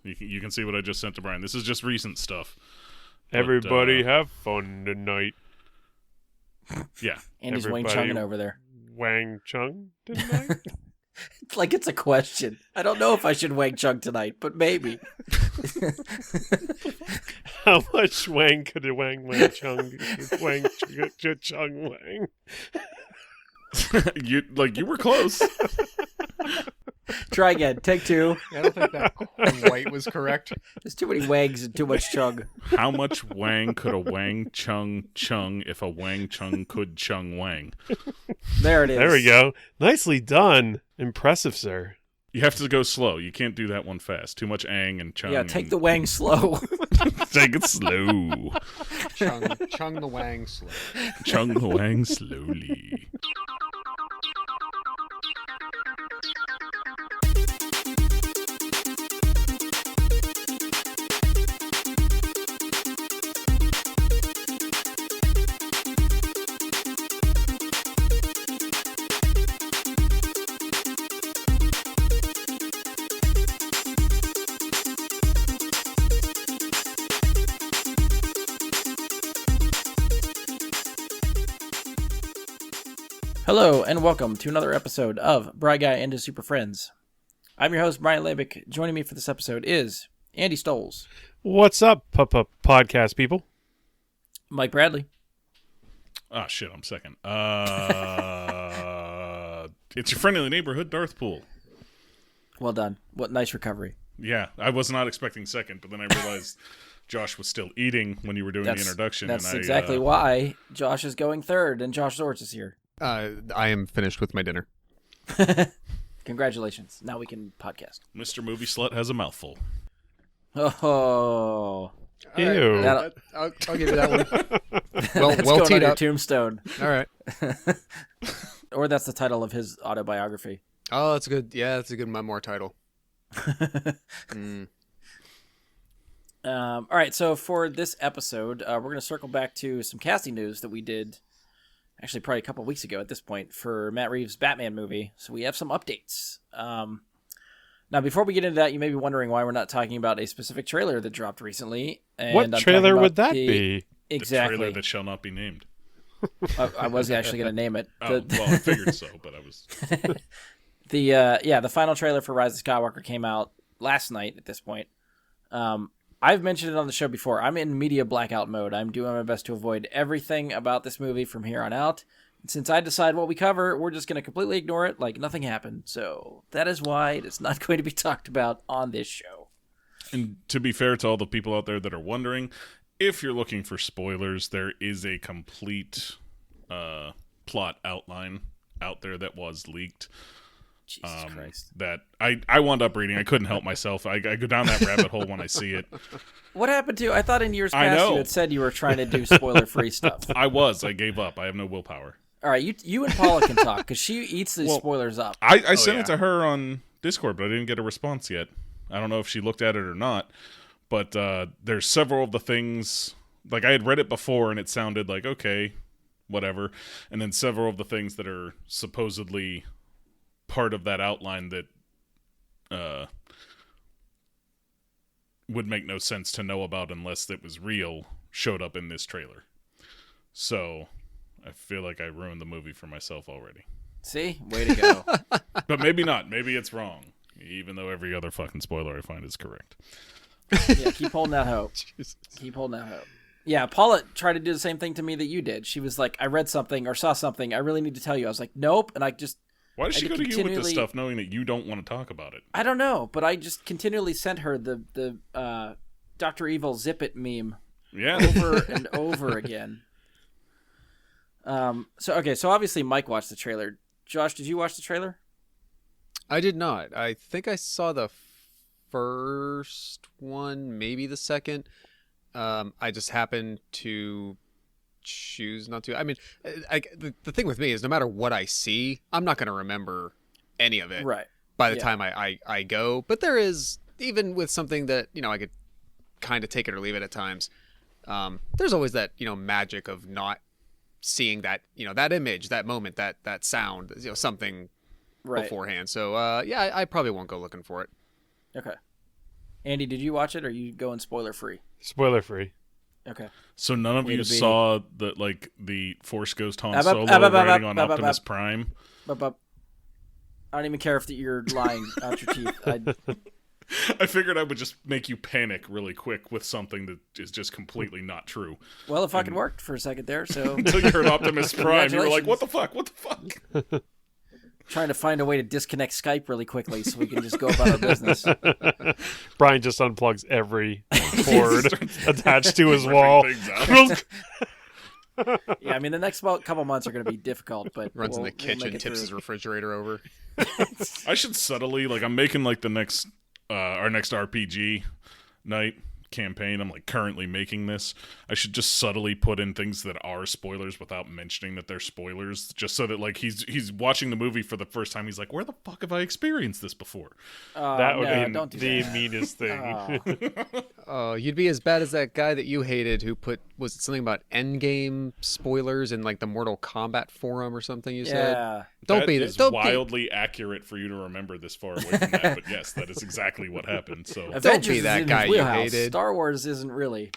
You can see what I just sent to Brian. This is just recent stuff. Everybody have fun tonight. Yeah. Andy's Wang Chunging over there. Wang Chung tonight? It's like it's a question. I don't know if I should Wang Chung tonight, but maybe. How much Wang could a Wang Chung Wang? You were close. Try again. Take two. I don't think that quite was correct. There's too many Wangs and too much Chung. How much Wang could a Wang Chung if a Wang Chung could Chung Wang? There it is. There we go. Nicely done. Impressive, sir. You have to go slow. You can't do that one fast. Too much Ang and Chung. Yeah, take the Wang slow. Take it slow. Chung the Wang slow. Chung the Wang slowly. Hello, and welcome to another episode of Bright Guy and His Super Friends. I'm your host, Brian Labick. Joining me for this episode is Andy Stoles. What's up, podcast people? Mike Bradley. Oh, shit, I'm second. It's your friendly neighborhood, Darth Poole. Well done. What nice recovery. Yeah, I was not expecting second, but then I realized Josh was still eating when you were doing the introduction. That's exactly why Josh is going third, and Josh Zortz is here. I am finished with my dinner. Congratulations. Now we can podcast. Mr. Movie Slut has a mouthful. Oh. Ew. Right, I'll give you that one. That's well going teed on your up. tombstone. All right. Or that's the title of his autobiography. Oh, that's good. Yeah, that's a good memoir title. All right, so for this episode, we're going to circle back to some casting news that we did, actually probably a couple weeks ago at this point, for Matt Reeves' Batman movie. So we have some updates. Now, before we get into that, you may be wondering why we're not talking about a specific trailer that dropped recently. And What I'm talking trailer about would that be? Exactly. The trailer that shall not be named. I was actually going to name it. Well, I figured so, but I was... The final trailer for Rise of Skywalker came out last night at this point. I've mentioned it on the show before. I'm in media blackout mode. I'm doing my best to avoid everything about this movie from here on out. And since I decide what we cover, we're just going to completely ignore it like nothing happened. So that is why it is not going to be talked about on this show. And to be fair to all the people out there that are wondering, if you're looking for spoilers, there is a complete plot outline out there that was leaked. Jesus Christ. That I wound up reading. I couldn't help myself. I go down that rabbit hole when I see it. What happened to you? I thought in years past you had said you were trying to do spoiler-free stuff. I gave up. I have no willpower. All right, you and Paula can talk, because she eats these spoilers up. I sent it to her on Discord, but I didn't get a response yet. I don't know if she looked at it or not, but there's several of the things, like I had read it before and it sounded like, okay, whatever, and then several of the things that are supposedly part of that outline that would make no sense to know about unless it was real showed up in this trailer. So I feel like I ruined the movie for myself already. See? Way to go. But maybe not. Maybe it's wrong. Even though every other fucking spoiler I find is correct. Yeah, keep holding that hope. Keep holding that hope. Yeah, Paula tried to do the same thing to me that you did. She was like, I read something or saw something. I really need to tell you. I was like, nope. And I just... Why does she go to you with this stuff knowing that you don't want to talk about it? I don't know, but I just continually sent her the Dr. Evil Zip It meme over and over again. So obviously Mike watched the trailer. Josh, did you watch the trailer? I did not. I think I saw the first one, maybe the second. I just happened to choose not to. I mean, the thing with me is no matter what I see, I'm not going to remember any of it by the time I go. But there is, even with something that, I could kind of take it or leave it at times, there's always that, magic of not seeing that, that image, that moment, that sound, something beforehand. So, I probably won't go looking for it. Okay. Andy, did you watch it, or are you going spoiler free? Spoiler free. Okay. So none of Way you to be. saw the Force Ghost Han Up, Solo up, up, up, riding up, on up, up, Optimus up. Prime. But I don't even care if you're lying out your teeth. I figured I would just make you panic really quick with something that is just completely not true. Well, it fucking worked for a second there, so Until you heard Optimus Prime, you were like, Congratulations. what the fuck? What the fuck? trying to find a way to disconnect Skype really quickly so we can just go about our business. Brian just unplugs every cord attached to his Ripping wall. things out. Yeah, I mean, the next couple months are going to be difficult, but Runs in the we'll kitchen, make it tips through. his refrigerator over. I should subtly, like, I'm making, like, the next, our next RPG night campaign. I'm, like, currently making this. I should just subtly put in things that are spoilers without mentioning that they're spoilers, just so that, like, he's watching the movie for the first time. He's like, where the fuck have I experienced this before? That would no, be don't do the that. meanest thing. Oh, you'd be as bad as that guy that you hated who put, was it something about Endgame spoilers in like the Mortal Kombat forum or something you said? Yeah. Don't That be is that. Don't wildly accurate for you to remember this far away from that, but yes, that is exactly what happened. So Avengers is that in guy his you wheelhouse. hated. Star Wars isn't really.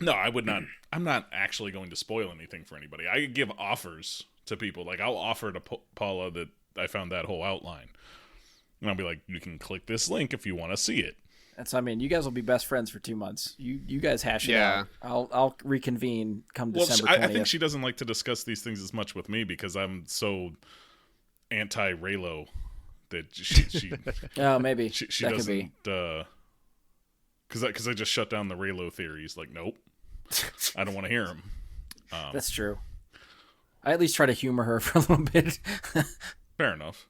no, I would not. I'm not actually going to spoil anything for anybody. I give offers to people. Like, I'll offer to Paula that I found that whole outline, and I'll be like, you can click this link if you want to see it. That's. I mean, you guys will be best friends for 2 months. You guys hash it Yeah. out. I'll reconvene come Well, December I 20th. think she doesn't like to discuss these things as much with me because I'm so anti-Raylo that she Oh, maybe she that could be. doesn't because I just shut down the Raylo theories. Like, nope, I don't want to hear them. That's true. I at least try to humor her for a little bit. Fair enough.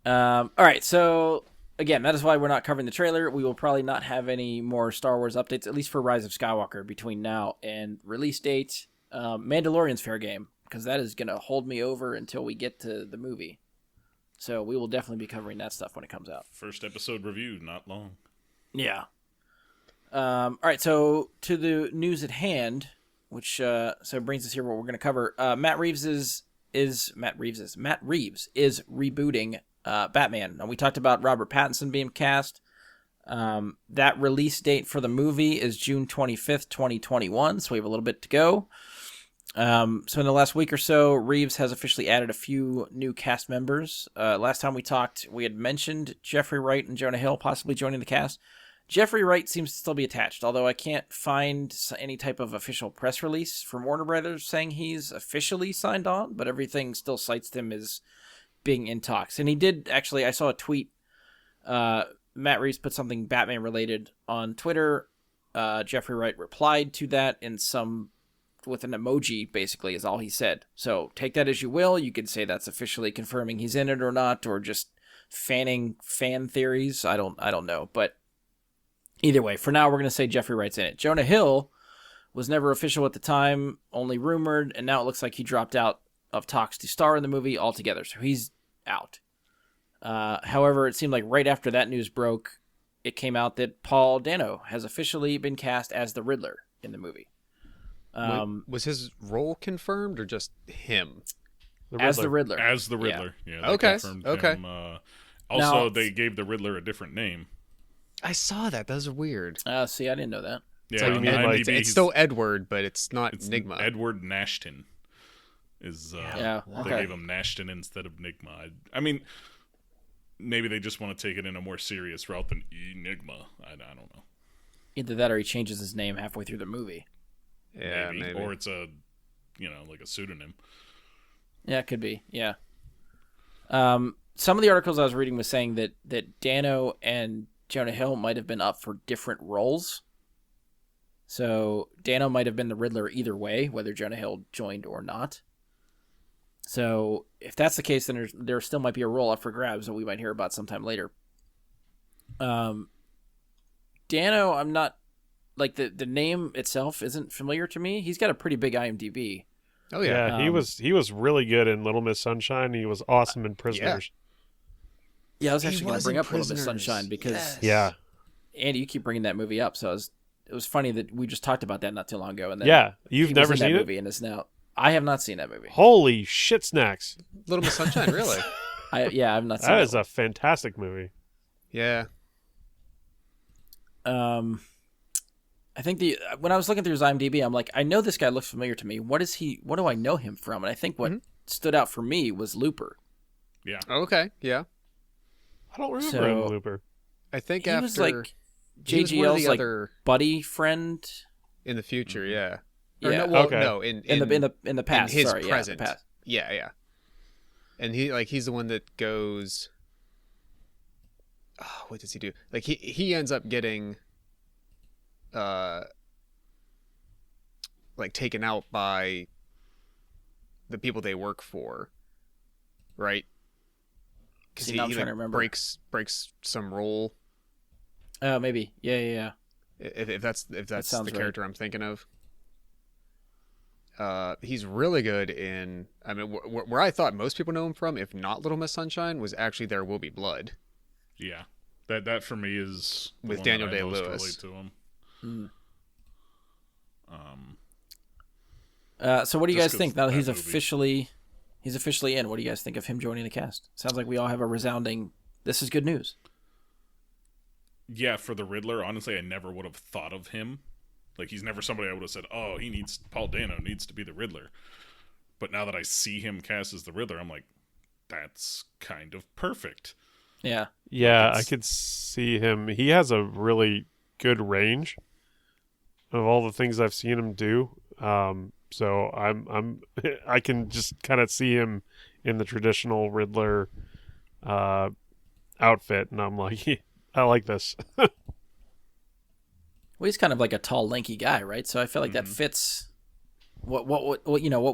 All right, so again, that is why we're not covering the trailer. We will probably not have any more Star Wars updates, at least for Rise of Skywalker, between now and release date. Mandalorian's fair game, because that is going to hold me over until we get to the movie. So we will definitely be covering that stuff when it comes out. First episode review, not long. Yeah. All right, so to the news at hand, which so brings us here what we're going to cover. Matt Reeves is rebooting Batman. Now, we talked about Robert Pattinson being cast. That release date for the movie is June 25th, 2021, so we have a little bit to go. So in the last week or so, Reeves has officially added a few new cast members. Last time we talked, we had mentioned Jeffrey Wright and Jonah Hill possibly joining the cast. Jeffrey Wright seems to still be attached, although I can't find any type of official press release from Warner Brothers saying he's officially signed on, but everything still cites him as being in talks. And he did, actually, I saw a tweet. Matt Reeves put something Batman related on Twitter. Jeffrey Wright replied to that with an emoji, basically, is all he said. So take that as you will. You could say that's officially confirming he's in it or not, or just fanning fan theories. I don't know. But either way, for now, we're going to say Jeffrey Wright's in it. Jonah Hill was never official at the time, only rumored, and now it looks like he dropped out of talks to star in the movie altogether, so he's out. However, it seemed like right after that news broke, it came out that Paul Dano has officially been cast as the Riddler in the movie. Was his role confirmed or just him? As the Riddler. As the Riddler. Yeah. They Okay, confirmed okay. him. Also, Now- they gave the Riddler a different name. I saw that. That was weird. See, I didn't know that. Yeah, you on mean, like, IMDb, It's still Edward, but it's not it's Enigma. Edward Nashton. Yeah, They okay. gave him Nashton instead of Nigma. I mean, maybe they just want to take it in a more serious route than Enigma. I don't know. Either that or he changes his name halfway through the movie. Yeah, maybe. Or it's a, like a pseudonym. Yeah, it could be. Yeah. Some of the articles I was reading was saying that Dano and Jonah Hill might have been up for different roles. So Dano might have been the Riddler either way, whether Jonah Hill joined or not. So if that's the case, then there still might be a role up for grabs that we might hear about sometime later. Dano, I'm not, like, the name itself isn't familiar to me. He's got a pretty big IMDb. Oh yeah. Yeah, he was really good in Little Miss Sunshine. He was awesome in Prisoners. Yeah, I was He actually going was to bring in up Little Miss Prisoners. Sunshine because Yes. Yeah, Andy, you keep bringing that movie up, so it was funny that we just talked about that not too long ago. And then yeah. he You've was never in that seen it? movie, and is now. I have not seen that movie. Holy shit snacks! Little Miss Sunshine, really? I have not seen That it. is a fantastic movie. Yeah. I think when I was looking through his IMDb, I'm like, I know this guy looks familiar to me. What do I know him from? And I think what stood out for me was Looper. Yeah. Okay, yeah. I don't remember So- him, Looper. I think He after was like he was one of JGL's the like other buddy friend. in the future, yeah. Yeah. Or no, well, Okay. no, In the past. in his Sorry, present. Yeah, the past. Yeah. And he's the one that goes. Oh, what does he do? Like he ends up getting, like taken out by the people they work for, right? Because See, he now I'm like, trying to remember. breaks some rule. Oh, maybe. Yeah. If that's the sounds right. character I'm thinking of. He's really good in. I mean, where I thought most people know him from, if not Little Miss Sunshine, was actually There Will Be Blood. Yeah. That for me is the With one Daniel that I most Day-Lewis. relate to him. So what do you Just guys think? 'cause Now that he's movie. officially in. What do you guys think of him joining the cast? Sounds like we all have a resounding. This is good news. Yeah, for the Riddler, honestly, I never would have thought of him. Like, he's never somebody I would have said, oh, Paul Dano needs to be the Riddler. But now that I see him cast as the Riddler, I'm like, that's kind of perfect. Yeah. Yeah, Like, I could see him. He has a really good range of all the things I've seen him do. So I can just kind of see him in the traditional Riddler outfit, and I'm like, I like this. Well, he's kind of like a tall, lanky guy, right? So I feel like that fits what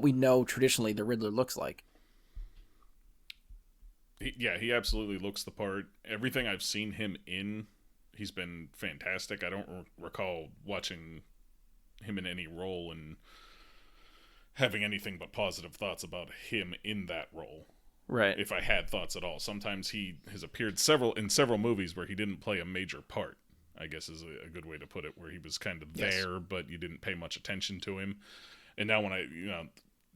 we know traditionally the Riddler looks like. He absolutely looks the part. Everything I've seen him in, he's been fantastic. I don't recall watching him in any role and having anything but positive thoughts about him in that role. Right. If I had thoughts at all. Sometimes he has appeared in several movies where he didn't play a major part, I guess is a good way to put it, where he was kind of there, but you didn't pay much attention to him. And now when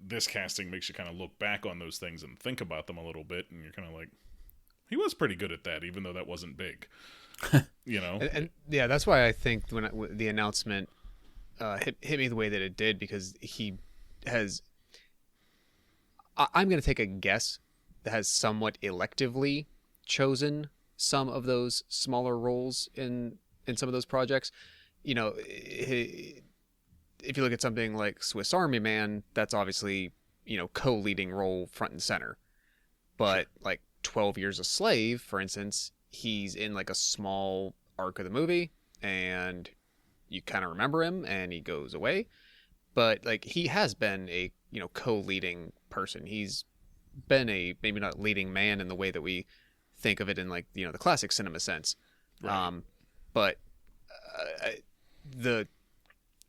this casting makes you kind of look back on those things and think about them a little bit, and you're kind of like, he was pretty good at that, even though that wasn't big. And yeah, that's why I think when the announcement hit me the way that it did, because he has. I'm going to take a guess that has somewhat electively chosen some of those smaller roles in some of those projects. If you look at something like Swiss Army Man, that's obviously, co-leading role front and center. But like 12 Years a Slave, for instance, he's in like a small arc of the movie and you kind of remember him and he goes away. But like he has been a, co-leading person. He's been a maybe not leading man in the way that we think of it in like, the classic cinema sense. Right. But the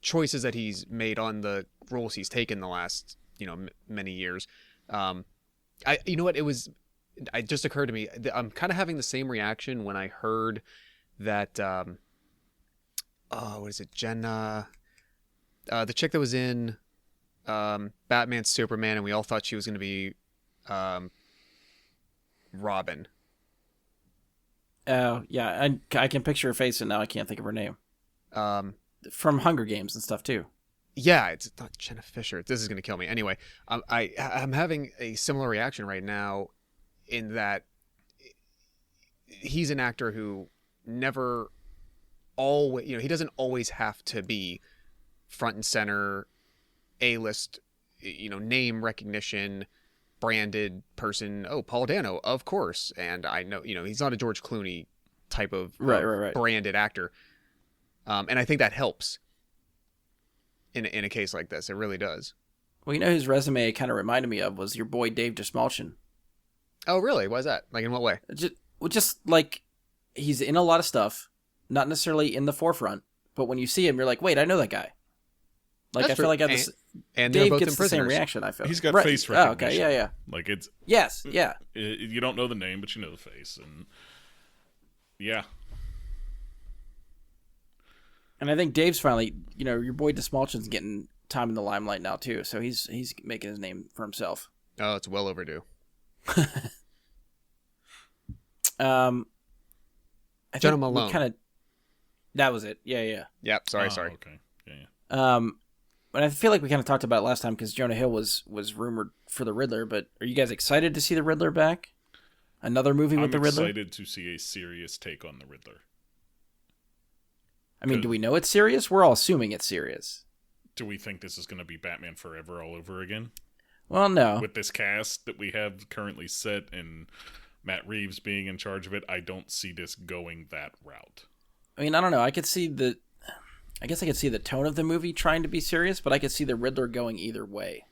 choices that he's made on the roles he's taken the last many years, it just occurred to me, I'm kind of having the same reaction when I heard that what is it, Jenna, the chick that was in Batman Superman, and we all thought she was going to be Robin. Oh, yeah. I can picture her face, and now I can't think of her name. From Hunger Games and stuff, too. Yeah, it's not Jenna Fisher. This is going to kill me. Anyway, I'm having a similar reaction right now in that he's an actor who never always, he doesn't always have to be front and center, A-list, name recognition, branded person. Oh, Paul Dano, of course. And I know, he's not a George Clooney type of Right. branded actor. And I think that helps in a case like this. It really does. Well, his resume it kind of reminded me of was your boy Dave Dastmalchian. Oh, really? Why is that? Like, in what way? Just like he's in a lot of stuff, not necessarily in the forefront, but when you see him, you're like, wait, I know that guy. Like, That's I feel true. like I have this. And they're Dave both gets in the same Prisoners. reaction. I feel He's got Right. face Oh, recognition. okay, yeah. Like, it's Yes, yeah. you don't know the name, but you know the face, and yeah. And I think Dave's finally, your boy Dastmalchian's getting time in the limelight now too, so he's making his name for himself. Oh, it's well overdue. I Jenna think Malone. we kind of. That was it. Yeah. Yep. Sorry. Okay. Yeah. But I feel like we kind of talked about it last time because Jonah Hill was rumored for the Riddler. But are you guys excited to see the Riddler back? Another movie with the Riddler? I'm excited to see a serious take on the Riddler. I mean, do we know it's serious? We're all assuming it's serious. Do we think this is going to be Batman Forever all over again? Well, no. With this cast that we have currently set and Matt Reeves being in charge of it, I don't see this going that route. I mean, I don't know. I could see the tone of the movie trying to be serious, but I could see the Riddler going either way.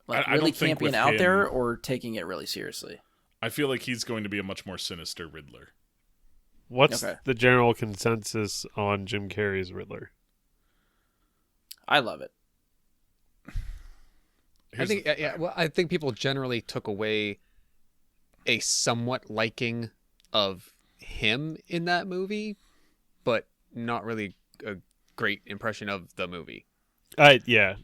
Like, really camping out there or taking it really seriously. I feel like he's going to be a much more sinister Riddler. What's the general consensus on Jim Carrey's Riddler? I love it. I think people generally took away a somewhat liking of him in that movie, but not really a great impression of the movie. Yeah.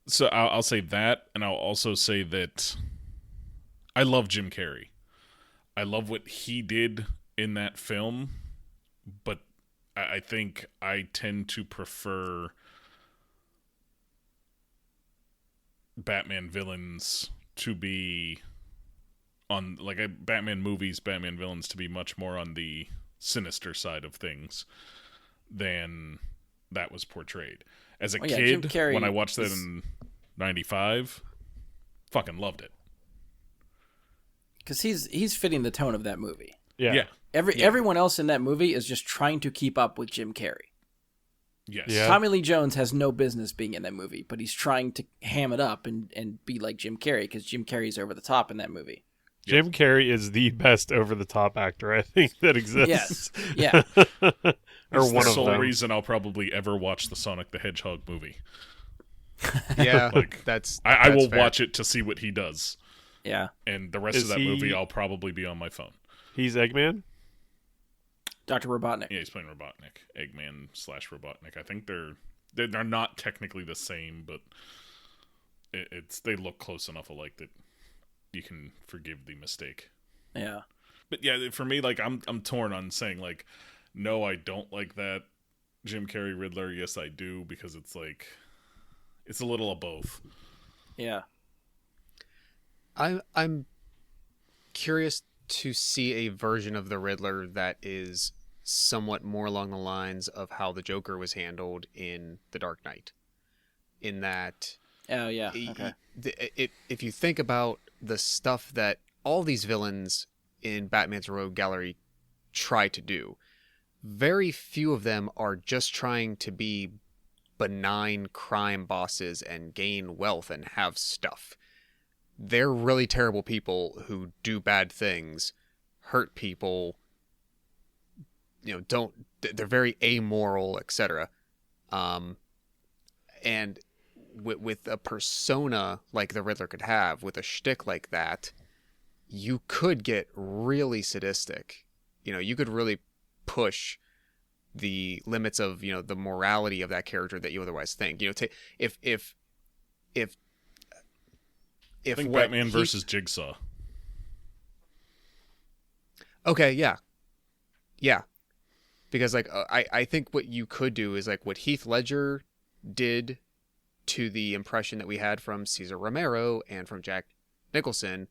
So I'll say that, and I'll also say that I love Jim Carrey. I love what he did in that film, but I think I tend to prefer Batman villains to be on, like, Batman movies, Batman villains to be much more on the sinister side of things than that was portrayed. As a kid, when I watched that in 95, fucking loved it. Because he's fitting the tone of that movie. Yeah. Everyone else in that movie is just trying to keep up with Jim Carrey. Yes. Yeah. Tommy Lee Jones has no business being in that movie, but he's trying to ham it up and be like Jim Carrey because Jim Carrey's over the top in that movie. Jim Carrey is the best over-the-top actor I think that exists. Yes. Yeah. Or one the of sole them. reason I'll probably ever watch the Sonic the Hedgehog movie. Yeah, Like, I will fair. watch it to see what he does. Yeah. And the rest Is of that he- movie, I'll probably be on my phone. He's Eggman? Dr. Robotnik. Yeah, he's playing Robotnik, Eggman / Robotnik. I think they're not technically the same, but they look close enough alike that you can forgive the mistake. Yeah. But yeah, for me, like, I'm torn on saying, like, no, I don't like that Jim Carrey Riddler. Yes, I do, because it's like it's a little of both. Yeah. I'm curious to see a version of the Riddler that is somewhat more along the lines of how the Joker was handled in The Dark Knight. In that, Oh, yeah. Okay. if you think about the stuff that all these villains in Batman's Rogue Gallery try to do, very few of them are just trying to be benign crime bosses and gain wealth and have stuff. They're really terrible people who do bad things, hurt people, they're very amoral, etc. And with a persona like the Riddler could have, with a shtick like that, you could get really sadistic. You could really push the limits of, the morality of that character that you otherwise think. If I think Batman versus Jigsaw. Okay, yeah, because like I think what you could do is like what Heath Ledger did to the impression that we had from Cesar Romero and from Jack Nicholson.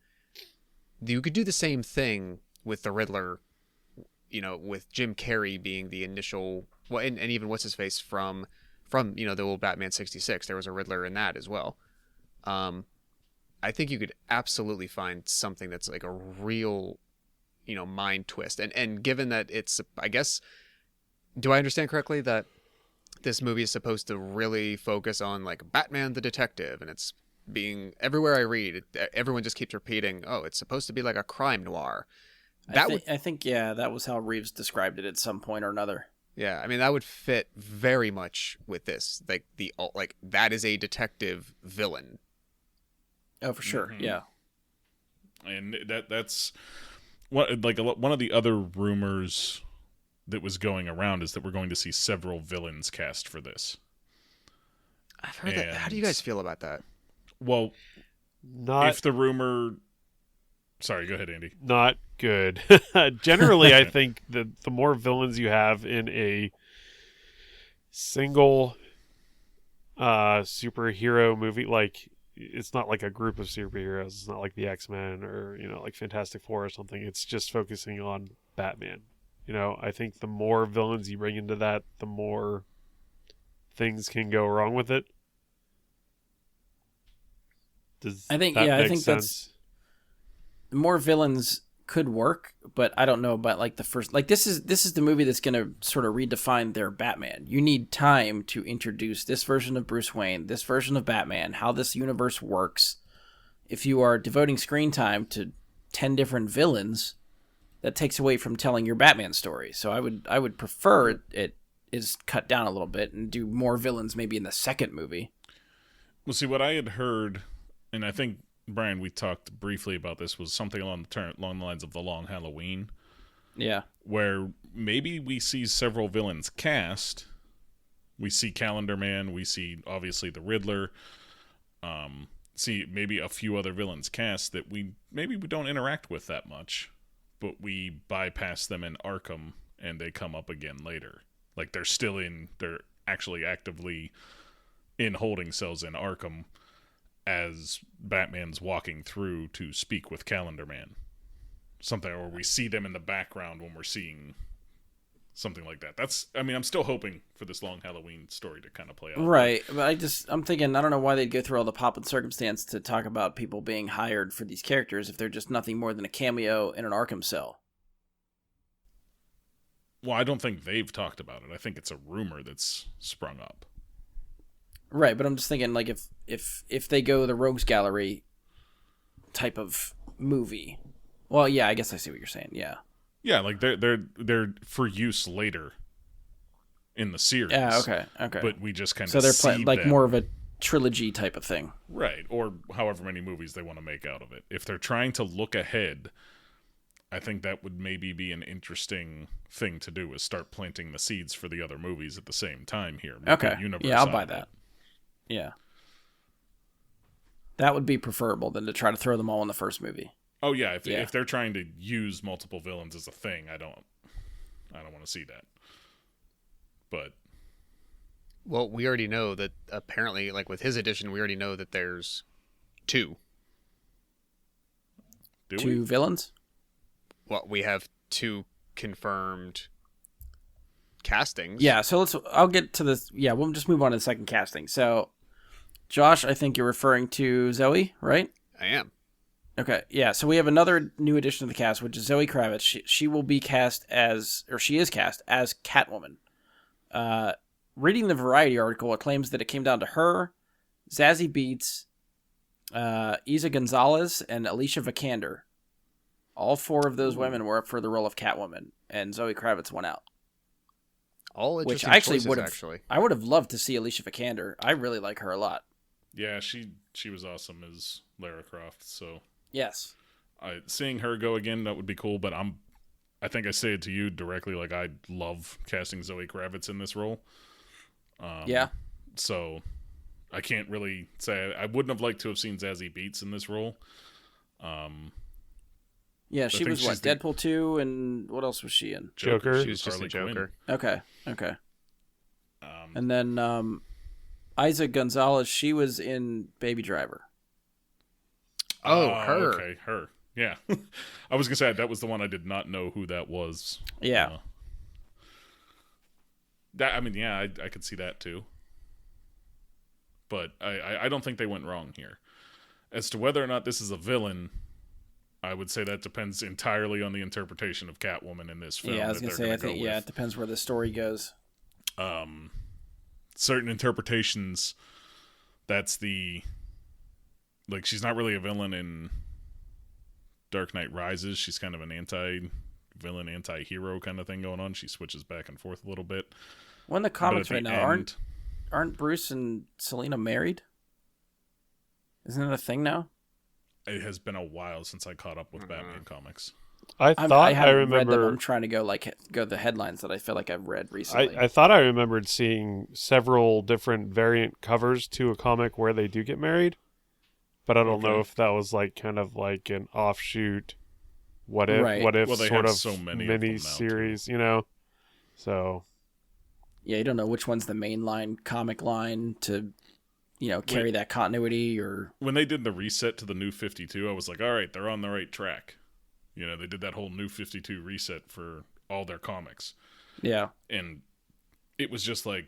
You could do the same thing with the Riddler, with Jim Carrey being the initial, well, and even what's his face from the old Batman 66. There was a Riddler in that as well. I think you could absolutely find something that's like a real, mind twist. And given that it's, I guess, do I understand correctly that this movie is supposed to really focus on like Batman the detective, and it's being, everywhere I read, everyone just keeps repeating, oh, it's supposed to be like a crime noir. I think that was how Reeves described it at some point or another. Yeah, I mean that would fit very much with this. Like that is a detective villain. Oh, for sure. Mm-hmm. Yeah. And that's what, like, one of the other rumors that was going around is that we're going to see several villains cast for this. I've heard that. How do you guys feel about that? Well, if the rumor Sorry, go ahead, Andy. Not good. Generally, I think that the more villains you have in a single superhero movie, like it's not like a group of superheroes. It's not like the X-Men or like Fantastic Four or something. It's just focusing on Batman. I think the more villains you bring into that, the more things can go wrong with it. Does I think that I make think sense? more villains could work, but I don't know about like the first. Like this is the movie that's going to sort of redefine their Batman. You need time to introduce this version of Bruce Wayne, this version of Batman, how this universe works. If you are devoting screen time to 10 different villains, that takes away from telling your Batman story. So I would prefer it is cut down a little bit and do more villains maybe in the second movie. Well, see, what I had heard, and I think, Brian, we talked briefly about this, was something along the lines of The Long Halloween. Yeah. Where maybe we see several villains cast. We see Calendar Man, we see, obviously, the Riddler. See maybe a few other villains cast that we don't interact with that much, but we bypass them in Arkham, and they come up again later. Like, they're actually actively in holding cells in Arkham as Batman's walking through to speak with Calendar Man. Something, or we see them in the background when we're seeing something like that. I'm still hoping for this Long Halloween story to kind of play out. Right, but I'm thinking, I don't know why they'd go through all the pomp and circumstance to talk about people being hired for these characters if they're just nothing more than a cameo in an Arkham cell. Well, I don't think they've talked about it. I think it's a rumor that's sprung up. Right, but I'm just thinking, like, if they go the Rogues Gallery type of movie. Well, yeah, I guess I see what you're saying. Yeah. Yeah, like they're for use later in the series. Yeah. Okay. But we just kind of so they're see like them. more of a trilogy type of thing. Right, or however many movies they want to make out of it. If they're trying to look ahead, I think that would maybe be an interesting thing to do, is start planting the seeds for the other movies at the same time here. Okay. Yeah, I'll buy that. Yeah. That would be preferable than to try to throw them all in the first movie. Oh yeah, if they're trying to use multiple villains as a thing, I don't want to see that. But Well, we already know that apparently, like with his edition, we already know that there's two. Two villains? Well, we have two confirmed castings. Yeah, so I'll get to this. Yeah, we'll just move on to the second casting. So, Josh, I think you're referring to Zoe, right? I am. Okay, yeah, so we have another new addition to the cast, which is Zoe Kravitz. She will be cast as, or she is cast as Catwoman. Reading the Variety article, it claims that it came down to her, Zazie Beetz, Isa Gonzalez, and Alicia Vikander. All four of those women were up for the role of Catwoman, and Zoe Kravitz won out. All Which interesting I actually choices, I would have loved to see Alicia Vikander. I really like her a lot. yeah, she was awesome as Lara Croft. So Yes. seeing her go again, that would be cool. But I think I say it to you directly. Like, I love casting Zoe Kravitz in this role. Yeah. So I can't really say I wouldn't have liked to have seen Zazie Beetz in this role. Yeah, she think was what? she's the- Deadpool 2, and what else was she in? Joker. She was just a Harley Joker. Okay. Quinn. And then Isa Gonzalez, she was in Baby Driver. Oh, her. Okay, her. Yeah. I was going to say, that was the one I did not know who that was. Yeah. I could see that too. But I don't think they went wrong here. As to whether or not this is a villain, I would say that depends entirely on the interpretation of Catwoman in this film. Yeah, I was going to say, I think, it depends where the story goes. Certain interpretations, that's like, she's not really a villain in Dark Knight Rises. She's kind of an anti-villain, anti-hero kind of thing going on. She switches back and forth a little bit. Well, in the comics But right at now, the end- aren't Bruce and Selena married? Isn't that a thing now? It has been a while since I caught up with Batman comics. I I thought I haven't read them. remember. I'm trying to go the headlines that I feel like I've read recently. I thought I remembered seeing several different variant covers to a comic where they do get married. but I don't know Okay. if that was like kind of like an offshoot. What if? Right. What if? Well, they sort have of so many of them mini now, series, you know. So Yeah, you don't know which one's the mainline comic line to, carry that continuity or. When they did the reset to the New 52, I was like, all right, they're on the right track. They did that whole New 52 reset for all their comics. Yeah. And it was just like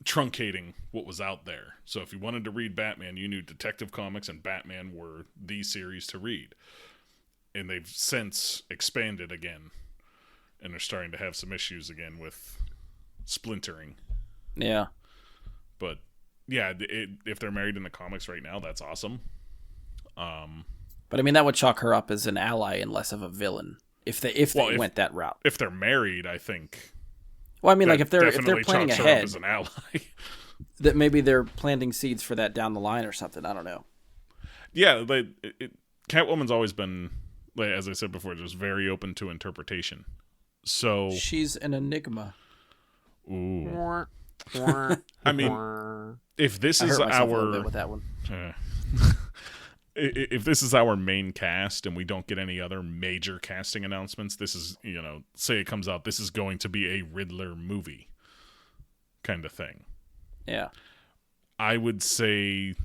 truncating what was out there. So if you wanted to read Batman, you knew Detective Comics and Batman were the series to read. And they've since expanded again. And they're starting to have some issues again with splintering. Yeah. But yeah, if they're married in the comics right now, that's awesome. But I mean, that would chalk her up as an ally and less of a villain if they went that route. If they're married, I think. Well, I mean, like that if they're definitely planning chalks her up ahead, as an ally. that maybe they're planting seeds for that down the line or something. I don't know. Yeah, Catwoman's always been, like, as I said before, just very open to interpretation. So She's an enigma. ooh. I mean, if this I is hurt myself a little bit our with that one. if this is our main cast and we don't get any other major casting announcements, this is, say it comes out, this is going to be a Riddler movie kind of thing. Yeah. I would say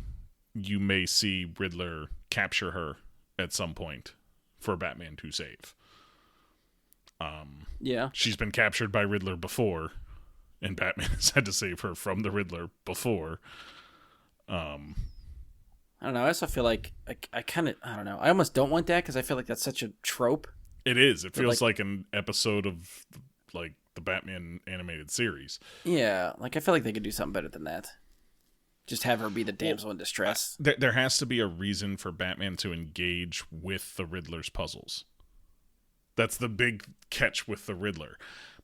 you may see Riddler capture her at some point for Batman to save. Yeah. She's been captured by Riddler before, and Batman has had to save her from the Riddler before. I don't know. I also feel like I don't know. I almost don't want that because I feel like that's such a trope. It is. It But, feels like an episode of like the Batman animated series. Yeah. Like I feel like they could do something better than that. Just have her be the damsel in distress. There has to be a reason for Batman to engage with the Riddler's puzzles. That's the big catch with the Riddler.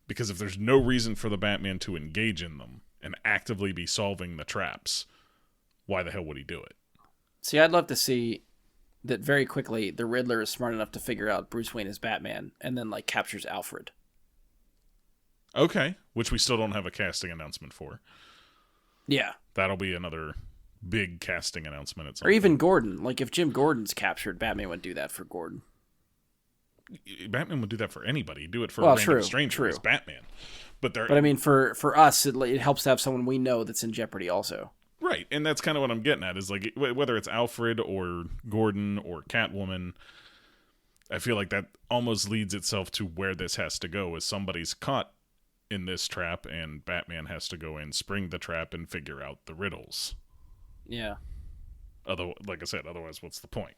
Because if there's no reason for the Batman to engage in them and actively be solving the traps, why the hell would he do it? See, I'd love to see that very quickly the Riddler is smart enough to figure out Bruce Wayne is Batman and then like captures Alfred. Okay, which we still don't have a casting announcement for. Yeah. That'll be another big casting announcement at some Or even point. Gordon. Like if Jim Gordon's captured, Batman would do that for Gordon. Batman would do that for anybody. He'd do it for Well, a random true, stranger true. as Batman. But I mean, for us, it helps to have someone we know that's in jeopardy also. right, and that's kind of what I'm getting at, is like whether it's Alfred or Gordon or Catwoman, I feel like that almost leads itself to where this has to go, is somebody's caught in this trap and Batman has to go in, spring the trap, and figure out the riddles. Yeah. Like I said, otherwise what's the point?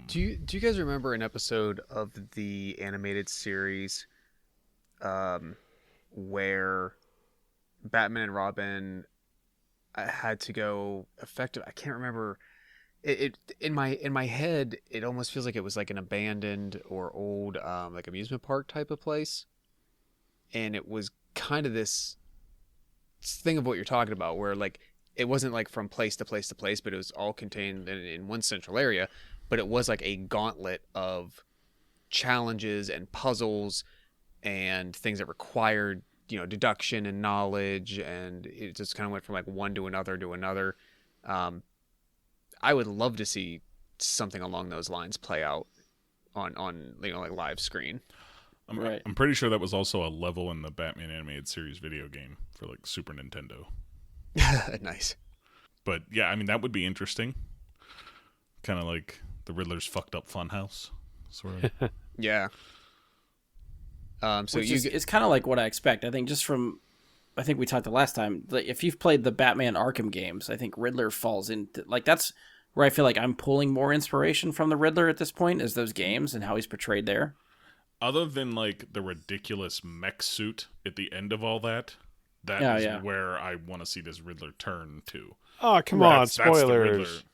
Do you guys remember an episode of the animated series where Batman and Robin had to go effective? I can't remember. It in my head, it almost feels like it was like an abandoned or old like amusement park type of place, and it was kind of this thing of what you're talking about, where like it wasn't like from place to place to place, but it was all contained in one central area. But it was like a gauntlet of challenges and puzzles and things that required, deduction and knowledge, and it just kind of went from like one to another. I would love to see something along those lines play out on like live screen. Right. I'm pretty sure that was also a level in the Batman animated series video game for like Super Nintendo. Nice. But yeah, I mean, that would be interesting. Kind of like the Riddler's fucked up funhouse, sort of. Yeah. So Which is kind of like what I expect. I think I think we talked the last time, like if you've played the Batman Arkham games, I think Riddler falls into, like, that's where I feel like I'm pulling more inspiration from the Riddler at this point, is those games and how he's portrayed there. Other than like the ridiculous mech suit at the end of all that, where I want to see this Riddler turn to. Oh, come on, That's the Riddler. spoilers.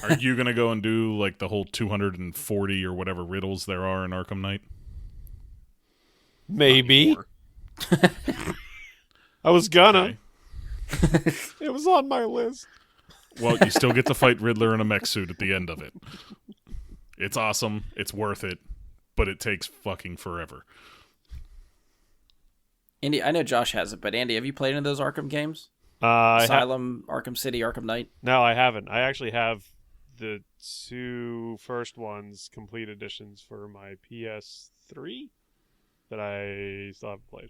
Are you going to go and do like the whole 240 or whatever riddles there are in Arkham Knight? Maybe. I was gonna. Okay. It was on my list. Well, you still get to fight Riddler in a mech suit at the end of it. It's awesome. It's worth it. But it takes fucking forever. Andy, I know Josh has it, but Andy, have you played any of those Arkham games? Asylum, Arkham City, Arkham Knight. No, I haven't. I actually have the 2 first ones, complete editions for my PS3 that I still haven't played.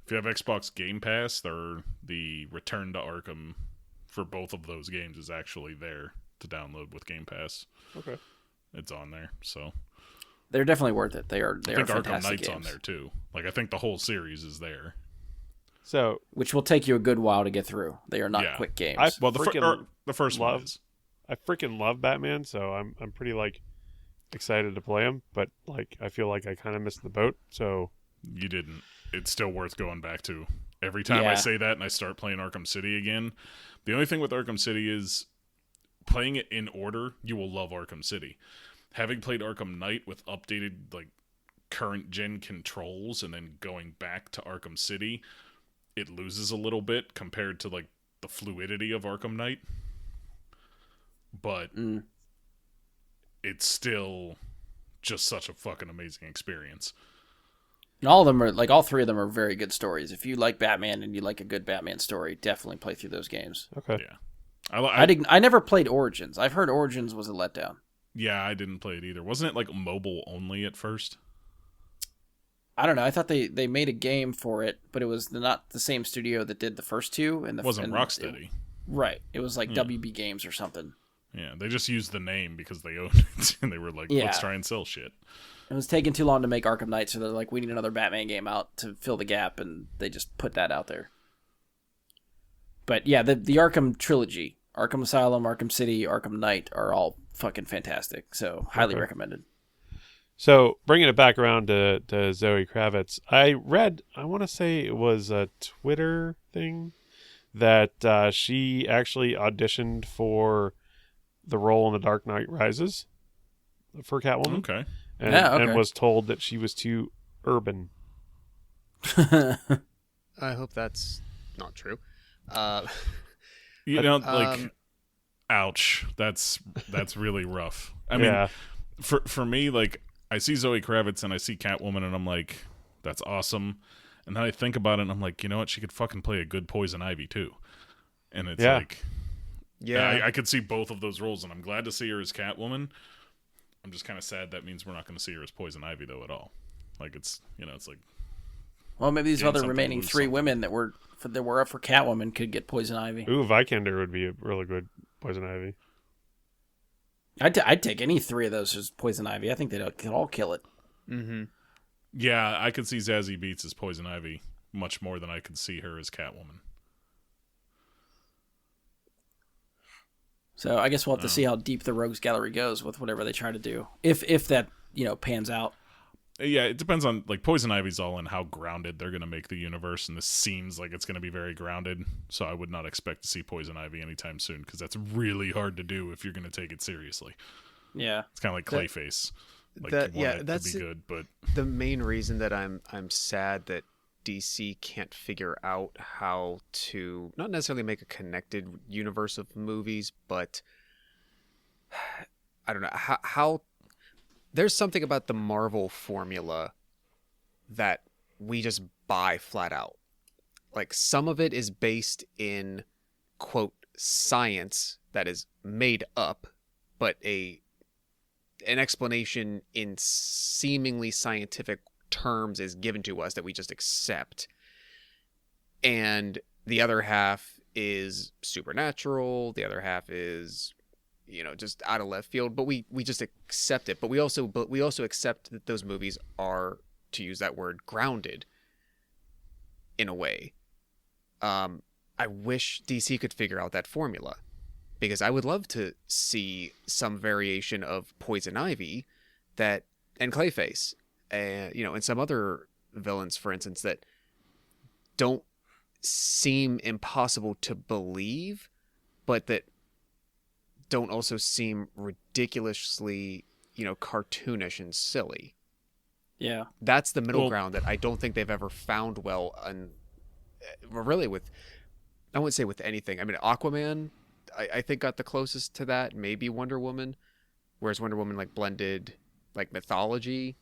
If you have Xbox Game Pass, the Return to Arkham for both of those games is actually there to download with Game Pass. Okay. It's on there, so They're definitely worth it. They are. I They think are Arkham fantastic Knight's games, on there too. Like I think the whole series is there. So which will take you a good while to get through. They are not Yeah. quick games. I Well, freaking the first one love- is. I freaking love Batman, so I'm pretty like excited to play him, but like I feel like I kind of missed the boat. So You didn't. It's still worth going back to. Every time I Yeah. say that and I start playing Arkham City again, the only thing with Arkham City is playing it in order, you will love Arkham City. Having played Arkham Knight with updated like current gen controls and then going back to Arkham City, it loses a little bit compared to like the fluidity of Arkham Knight. But it's still just such a fucking amazing experience. And all of them are like all 3 of them are very good stories. If you like Batman and you like a good Batman story, definitely play through those games. okay. Yeah. I never played Origins. I've heard Origins was a letdown. Yeah, I didn't play it either. Wasn't it like mobile only at first? I don't know. I thought they made a game for it, but it was not the same studio that did the first 2. And It wasn't Rocksteady. Right. It was like WB Games or something. Yeah, they just used the name because they owned it, and they were like, Yeah. let's try and sell shit. It was taking too long to make Arkham Knight, so they're like, we need another Batman game out to fill the gap, and they just put that out there. But yeah, the Arkham trilogy, Arkham Asylum, Arkham City, Arkham Knight are all fucking fantastic. So highly recommended. So bringing it back around to Zoe Kravitz, I read, I want to say it was a Twitter thing that she actually auditioned for the role in The Dark Knight Rises for Catwoman. Okay. And, Yeah, okay. and was told that she was too urban. I hope that's not true. You know, like, um, ouch. That's really rough. I mean, Yeah. for me, like, I see Zoe Kravitz and I see Catwoman, and I'm like, that's awesome. And then I think about it, and I'm like, you know what? She could fucking play a good Poison Ivy too. And it's Yeah. like, yeah, I could see both of those roles, and I'm glad to see her as Catwoman. I'm just kind of sad that means we're not going to see her as Poison Ivy though at all. Like it's it's like Well, maybe these Gain other something, remaining lose 3 something. women that were up for Catwoman could get Poison Ivy. Ooh, Vikander would be a really good Poison Ivy. I'd take any 3 of those as Poison Ivy. I think could all kill it. mm-hmm. yeah, I could see Zazie Beetz as Poison Ivy much more than I could see her as Catwoman. So I guess we'll have to see how deep the Rogues Gallery goes with whatever they try to do. If that pans out. Yeah, it depends on like Poison Ivy's all in how grounded they're going to make the universe, and this seems like it's going to be very grounded. So I would not expect to see Poison Ivy anytime soon because that's really hard to do if you're going to take it seriously. Yeah. It's kind of like Clayface. Like that- you want yeah, it that's to be good, but the main reason that I'm sad that DC can't figure out how to not necessarily make a connected universe of movies, but I don't know how there's something about the Marvel formula that we just buy flat out. Like some of it is based in quote science that is made up, but an explanation in seemingly scientific terms is given to us that we just accept. And the other half is supernatural. The other half is, just out of left field, but we just accept it. But we also accept that those movies are, to use that word, grounded in a way. I wish DC could figure out that formula, because I would love to see some variation of Poison Ivy and Clayface, and some other villains, for instance, that don't seem impossible to believe, but that don't also seem ridiculously, cartoonish and silly. Yeah. That's the middle Well- ground that I don't think they've ever found well, really I wouldn't say with anything. I mean, Aquaman, I think got the closest to that, maybe Wonder Woman, whereas Wonder Woman blended mythology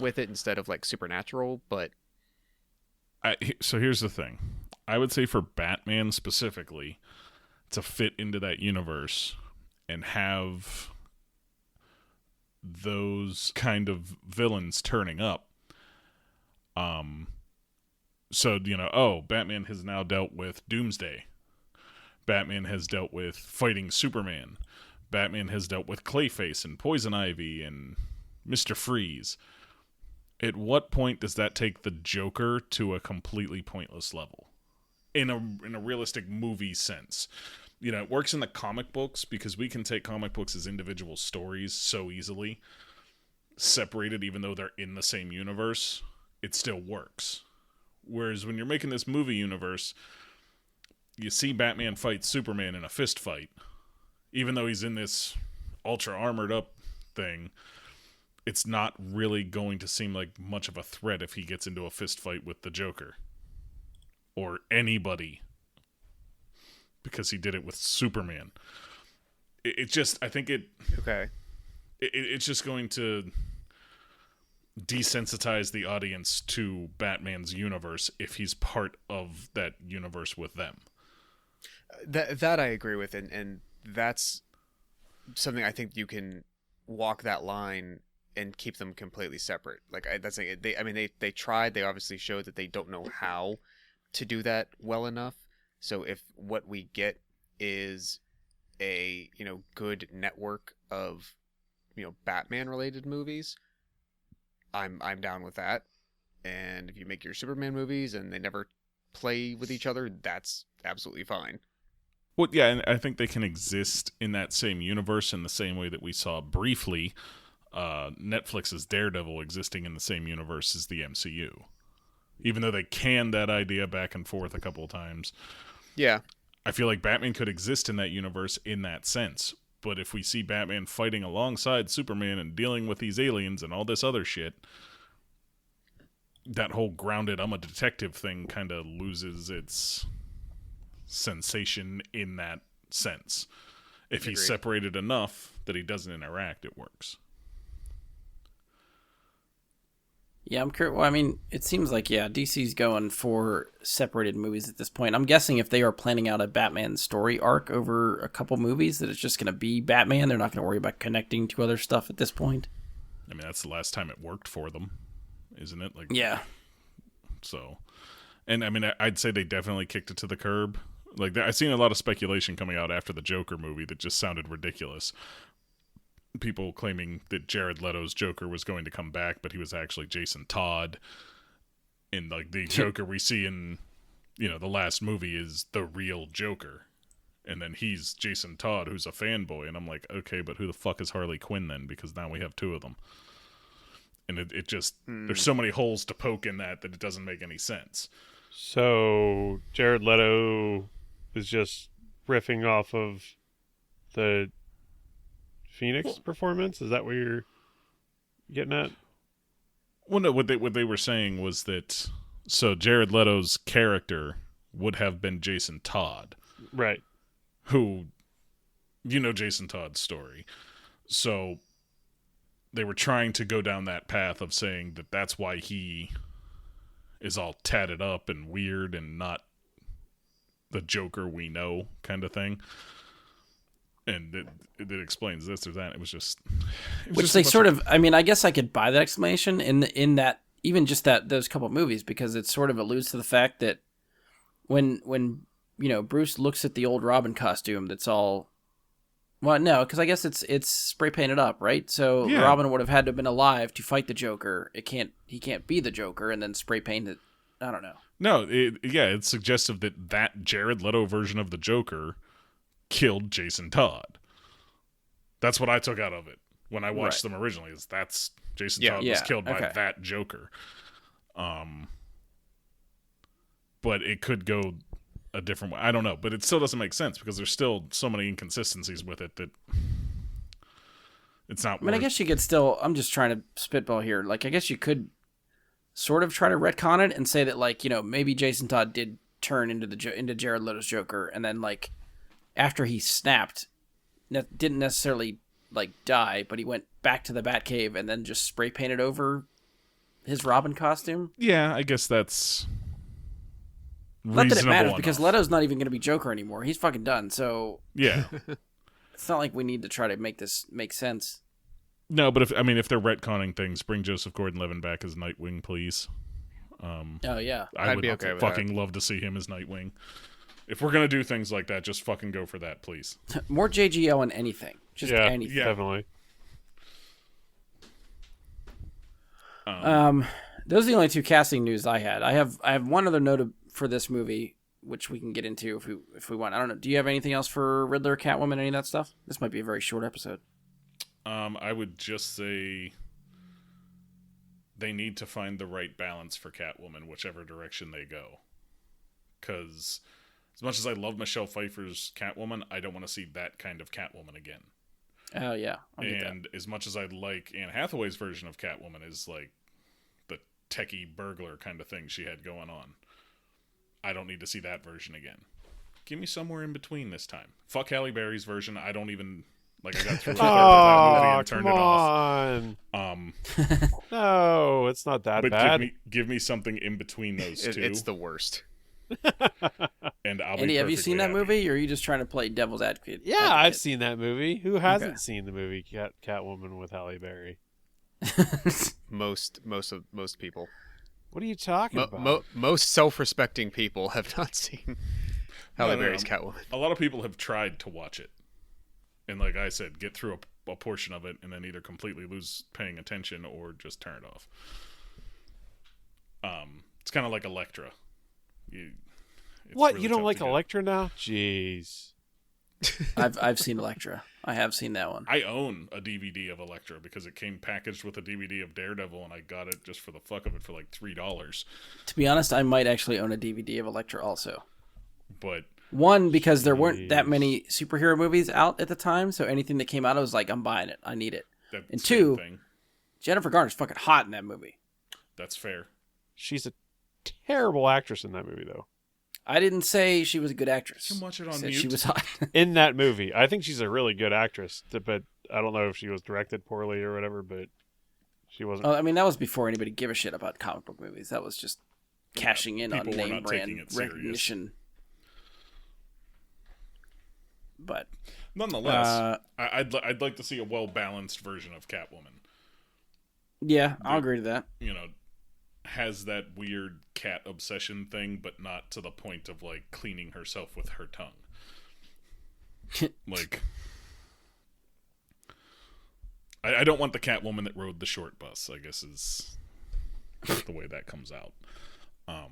with it instead of supernatural. But so here's the thing. I would say for Batman specifically, to fit into that universe and have those kind of villains turning up. So, Batman has now dealt with Doomsday. Batman has dealt with fighting Superman. Batman has dealt with Clayface and Poison Ivy and Mr. Freeze. At what point does that take the Joker to a completely pointless level? In a realistic movie sense. It works in the comic books because we can take comic books as individual stories so easily. Separated, even though they're in the same universe, it still works. Whereas when you're making this movie universe, you see Batman fight Superman in a fist fight. Even though he's in this ultra armored up thing, it's not really going to seem like much of a threat if he gets into a fist fight with the Joker. Or anybody. Because he did it with Superman. I think it... Okay. It's just going to desensitize the audience to Batman's universe if he's part of that universe with them. That I agree with, and that's something I think you can walk that line and keep them completely separate. They tried. They obviously showed that they don't know how to do that well enough. So if what we get is a good network of Batman related movies, I'm down with that. And if you make your Superman movies and they never play with each other, that's absolutely fine. Well, yeah, and I think they can exist in that same universe in the same way that we saw briefly Netflix's Daredevil existing in the same universe as the MCU. Even though they canned that idea back and forth a couple of times. Yeah. I feel like Batman could exist in that universe in that sense. But if we see Batman fighting alongside Superman and dealing with these aliens and all this other shit, that whole grounded, I'm a detective thing kind of loses its sensation in that sense. If he's separated enough that he doesn't interact, it works. Yeah, I'm curious. Well, I mean, it seems like, DC's going for separated movies at this point. I'm guessing if they are planning out a Batman story arc over a couple movies, that it's just going to be Batman. They're not going to worry about connecting to other stuff at this point. I mean, that's the last time it worked for them, isn't it? Yeah. So, and I mean, I'd say they definitely kicked it to the curb. I've seen a lot of speculation coming out after the Joker movie that just sounded ridiculous. People claiming that Jared Leto's Joker was going to come back, but he was actually Jason Todd. And the Joker we see in, the last movie is the real Joker. And then he's Jason Todd, who's a fanboy. And I'm like, okay, but who the fuck is Harley Quinn then? Because now we have two of them. And it just, there's so many holes to poke in that it doesn't make any sense. So Jared Leto is just riffing off of the Phoenix performance? Is that what you're getting at? Well, no, what they were saying was that Jared Leto's character would have been Jason Todd. Right. Who, Jason Todd's story. So they were trying to go down that path of saying that that's why he is all tatted up and weird and not the Joker we know kind of thing. And it explains this or that. It was just... Which they sort of... I mean, I guess I could buy that explanation in that... Even just those couple movies, because it sort of alludes to the fact that when Bruce looks at the old Robin costume that's all... Well, no, because I guess it's spray painted up, right? So yeah. Robin would have had to have been alive to fight the Joker. He can't be the Joker and then spray paint it. I don't know. No, it's suggestive that Jared Leto version of the Joker killed Jason Todd. That's what I took out of it when I watched them originally. That's Jason Todd was killed by that Joker. But it could go a different way. I don't know, but it still doesn't make sense because there's still so many inconsistencies with it that it's not. I mean, I guess you could still. I'm just trying to spitball here. I guess you could sort of try to retcon it and say that, maybe Jason Todd did turn into Jared Leto's Joker, and then after he snapped, didn't necessarily die, but he went back to the Batcave and then just spray painted over his Robin costume. Yeah, I guess that's Not that it reasonable matters because enough. Leto's not even going to be Joker anymore. He's fucking done. So Yeah. it's not like we need to try to make this make sense. No, but if they're retconning things, bring Joseph Gordon-Levitt back as Nightwing, please. Oh yeah, I I'd would be okay with fucking love to see him as Nightwing. If we're gonna do things like that, just fucking go for that, please. more JGL on anything. Just anything. Yeah. Definitely. Those are the only two casting news I had. I have one other note for this movie, which we can get into if we want. I don't know. Do you have anything else for Riddler, Catwoman, any of that stuff? This might be a very short episode. I would just say they need to find the right balance for Catwoman, whichever direction they go. Because as much as I love Michelle Pfeiffer's Catwoman, I don't want to see that kind of Catwoman again. Oh yeah, And as much as I like Anne Hathaway's version of Catwoman is like the techie burglar kind of thing she had going on, I don't need to see that version again. Give me somewhere in between this time. Fuck Halle Berry's version. I don't even I got through a third of that movie and turned it off. No, it's not that But bad. give me something in between those two. It's the worst. And I'll Andy, be have you seen that perfectly movie, or are you just trying to play devil's advocate? Yeah, I've seen that movie. Who hasn't Okay. seen the movie Catwoman with Halle Berry? Most people. What are you talking about? Most self-respecting people have not seen Halle Berry's Catwoman. A lot of people have tried to watch it. And like I said, get through a portion of it and then either completely lose paying attention or just turn it off. It's kind of like Elektra. What? Really You don't tough like to get. Elektra now? Jeez. I've seen Elektra. I have seen that one. I own a DVD of Elektra because it came packaged with a DVD of Daredevil, and I got it just for the fuck of it for like $3. To be honest, I might actually own a DVD of Elektra also. But One, because there weren't that many superhero movies out at the time, so anything that came out, I was like, I'm buying it. I need it. that And same two- thing, Jennifer Garner's fucking hot in that movie. that's fair. She's a terrible actress in that movie, though. I didn't say she was a good actress. You can watch it on I said mute. she was hot. In that movie, I think she's a really good actress, but I don't know if she was directed poorly or whatever, but she wasn't. Oh, I mean, that was before anybody gave a shit about comic book movies. That was just cashing in on people were name not brand taking it serious. recognition. But Nonetheless, I'd like to see a well-balanced version of Catwoman. yeah, I'll agree to that. You know, has that weird cat obsession thing, but not to the point of like cleaning herself with her tongue. Like, I don't want the Catwoman that rode the short bus, I guess is the way that comes out. I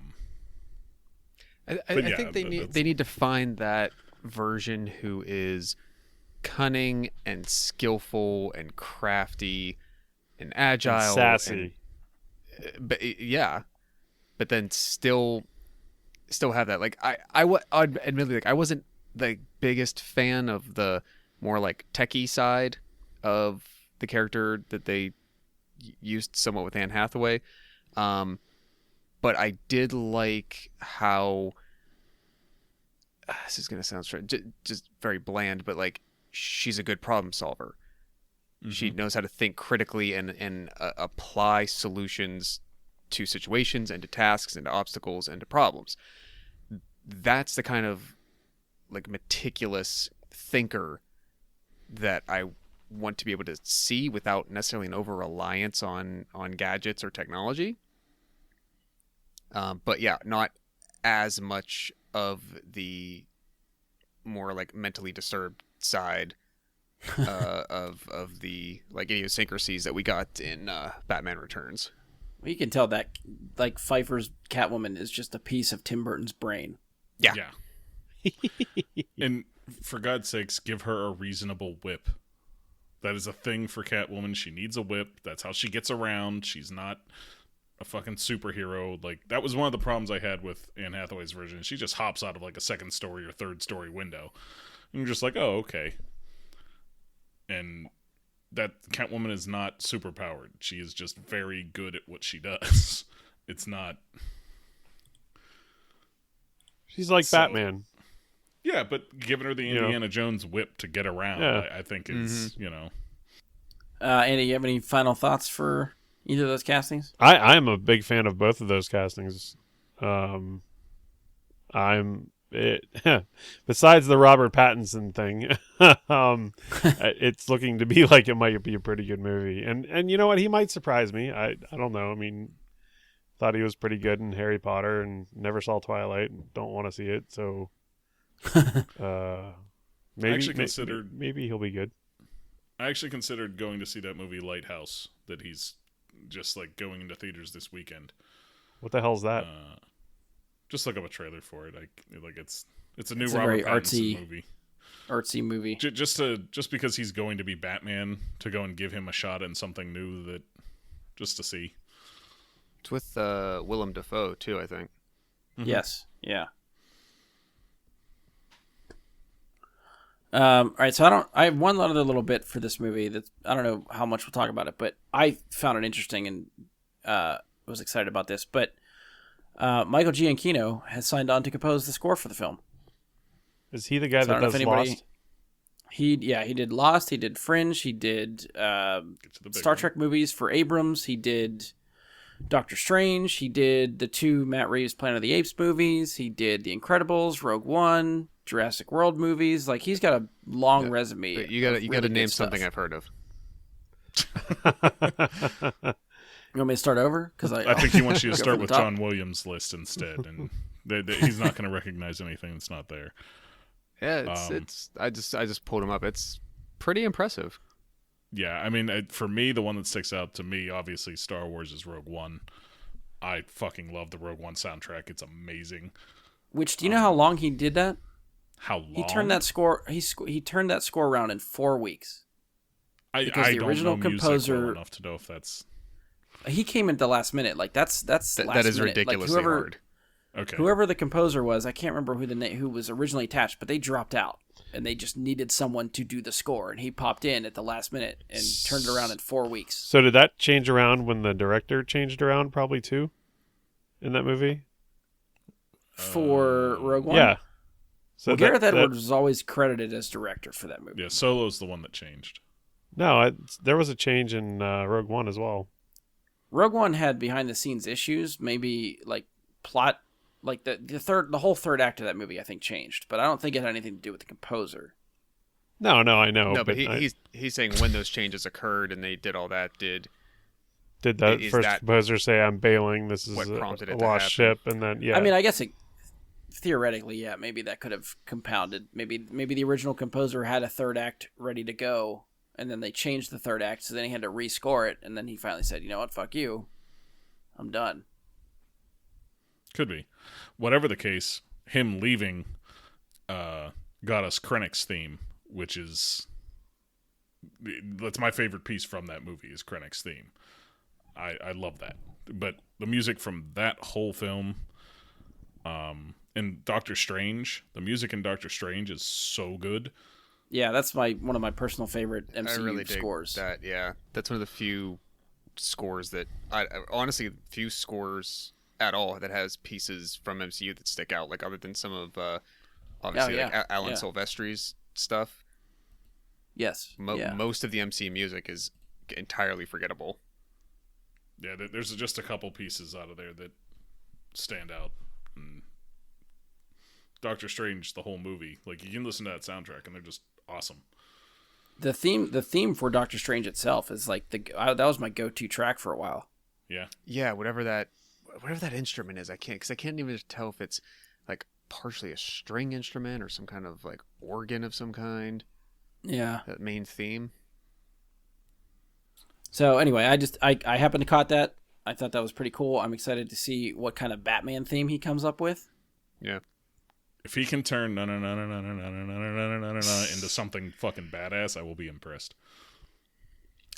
yeah, think they that's- need to find that version who is cunning and skillful and crafty and agile And sassy. but then still have that. Like I'd admittedly, like I wasn't the biggest fan of the more like techie side of the character that they used somewhat with Anne Hathaway, but I did like how this is gonna sound strange, just very bland, but like she's a good problem solver. She knows how to think critically and apply solutions to situations and to tasks and to obstacles and to problems. That's the kind of like meticulous thinker that I want to be able to see without necessarily an over reliance on gadgets or technology. But yeah, not as much of the more like mentally disturbed side of the like idiosyncrasies that we got in Batman Returns. Well, you can tell that like Pfeiffer's Catwoman is just a piece of Tim Burton's brain. Yeah. And for God's sakes, give her a reasonable whip. That is a thing for Catwoman. She needs a whip. That's how she gets around. She's not a fucking superhero. Like, that was one of the problems I had with Anne Hathaway's version. She just hops out of like a second story or third story window. And you're just like, oh, okay. And that Catwoman is not superpowered. She is just very good at what she does. It's not... She's like So- Batman. Yeah, but giving her the You know. Indiana Jones whip to get around, Yeah. I think is, you know... Andy, you have any final thoughts for either of those castings? I'm a big fan of both of those castings. I besides the Robert Pattinson thing, it's looking to be like it might be a pretty good movie. And you know what? He might surprise me. I don't know. I mean, thought he was pretty good in Harry Potter and never saw Twilight and don't want to see it. So, maybe he'll be good. I actually considered going to see that movie Lighthouse that he's just like going into theaters this weekend. What the hell's that? Just look up a trailer for it. It's a new Robert Pattinson movie. Artsy movie. Just because he's going to be Batman, to go and give him a shot in something new, that just to see. It's with Willem Dafoe too, I think. Mm-hmm. Yes. Yeah. All right, so I have one other little bit for this movie that I don't know how much we'll talk about it, but I found it interesting and was excited about this. But Michael Giacchino has signed on to compose the score for the film. Is he the guy that does Lost? He did Lost. He did Fringe. He did Star Trek movies for Abrams. He did Doctor Strange. He did the 2 Matt Reeves Planet of the Apes movies. He did The Incredibles, Rogue One, Jurassic World movies. Like, he's got a long resume. You got to name something I've heard of. You want me to start over? Because I think he wants you to start with John Williams' list instead, and he's not going to recognize anything that's not there. Yeah, I just pulled him up. It's pretty impressive. Yeah, I mean, for me, the one that sticks out to me, obviously, Star Wars is Rogue One. I fucking love the Rogue One soundtrack. It's amazing. Which, do you know how long he did that? How long? He turned that score. He turned that score around in 4 weeks. I don't know music well enough to know if that's. He came at the last minute. Like that is minute. Ridiculously hard. Okay. Whoever the composer was, I can't remember who was originally attached, but they dropped out and they just needed someone to do the score, and he popped in at the last minute and turned it around in 4 weeks. So did that change around when the director changed around, probably too, in that movie? For Rogue One? Yeah. So Gareth Edwards was always credited as director for that movie. Yeah, Solo's the one that changed. No, there was a change in Rogue One as well. Rogue One had behind the scenes issues, maybe like plot, like the whole third act of that movie I think changed, but I don't think it had anything to do with the composer. No, I know. No, but he's saying when those changes occurred and they did all that, did that first composer say, "I'm bailing. This is a lost ship," and then I mean, I guess theoretically, yeah, maybe that could have compounded. Maybe the original composer had a third act ready to go, and then they changed the third act, so then he had to rescore it, and then he finally said, "You know what? Fuck you. I'm done." Could be. Whatever the case, him leaving got us Krennic's theme, which is that's my favorite piece from that movie is Krennic's theme. I love that. But the music from that whole film, and Doctor Strange, the music in Doctor Strange is so good. Yeah, that's one of my personal favorite MCU I really scores. Dig that, yeah, that's one of the few scores that honestly few scores at all that has pieces from MCU that stick out. Like other than some of obviously like Alan Silvestri's stuff. Yes, most of the MCU music is entirely forgettable. Yeah, there's just a couple pieces out of there that stand out. And Doctor Strange, the whole movie, like you can listen to that soundtrack and they're just awesome. The theme for Doctor Strange itself is like that was my go-to track for a while. Yeah, whatever that instrument is, I can't even tell if it's like partially a string instrument or some kind of like organ of some kind. Yeah, that main theme. So anyway, I happened to caught that. I thought that was pretty cool. I'm excited to see what kind of Batman theme he comes up with. Yeah. If he can turn into something fucking badass, I will be impressed.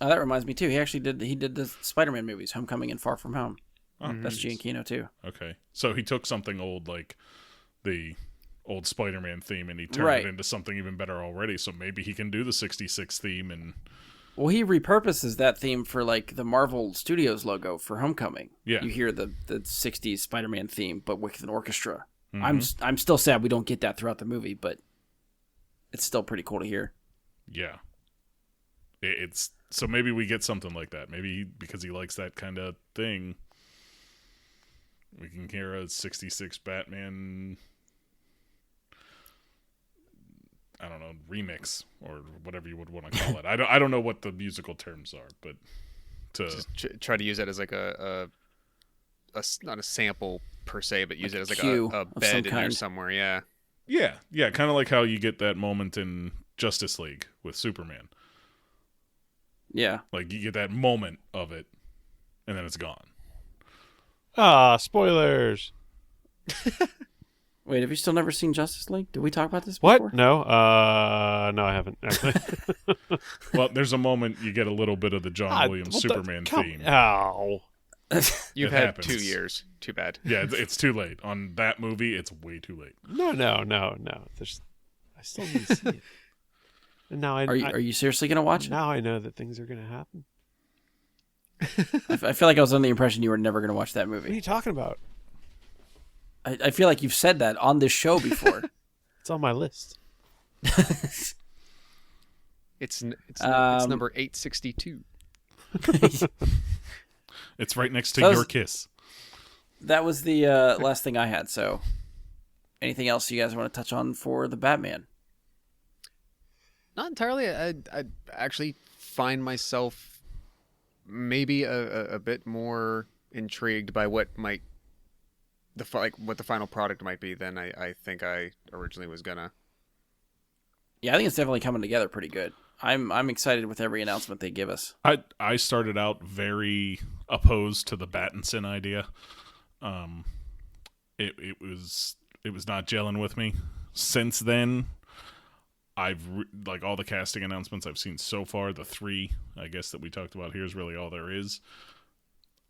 That reminds me too. He did the Spider-Man movies, Homecoming and Far From Home. Oh, that's Giacchino too. Okay, so he took something old like the old Spider-Man theme and he turned it into something even better already. So maybe he can do the 66 theme and. Well, he repurposes that theme for like the Marvel Studios logo for Homecoming. Yeah, you hear the 60s Spider-Man theme, but with an orchestra. Mm-hmm. I'm still sad we don't get that throughout the movie, but it's still pretty cool to hear. Yeah, it's so maybe we get something like that. Maybe because he likes that kind of thing, we can hear a 66 Batman I don't know, remix or whatever you would want to call it. I don't know what the musical terms are, but to Just try to use it as like not a sample per se, but use Like it as a like cue a of bed some in there kind. somewhere. Yeah. yeah, kind of like how you get that moment in Justice League with Superman. Yeah. Like you get that moment of it, and then it's gone. Spoilers. Wait, have you still never seen Justice League? Did we talk about this before? What? No. No, I haven't actually. Well, there's a moment you get a little bit of the John Williams What the- Superman theme. Ow. You've It had happens. 2 years. Too bad. Yeah, it's too late on that movie. It's way too late. No. I still need to see it. And now Are you seriously gonna watch it? Now I know that things are going to happen. I feel like I was under the impression you were never gonna watch that What are movie. you talking about? I feel like you've said that on this show before. It's on my list. It's Um, number 862. It's right next to That was- Your Kiss. That was the last thing I had. So, anything else you guys want to touch on for the Batman? Not entirely. I actually find myself maybe a bit more intrigued by what might what the final product might be than I think I originally was gonna. Yeah, I think it's definitely coming together pretty good. I'm excited with every announcement they give us. I started out very opposed to the Battinson idea. It was not gelling with me. Since then, like all the casting announcements I've seen so far, the 3 I guess that we talked about here is really all there is.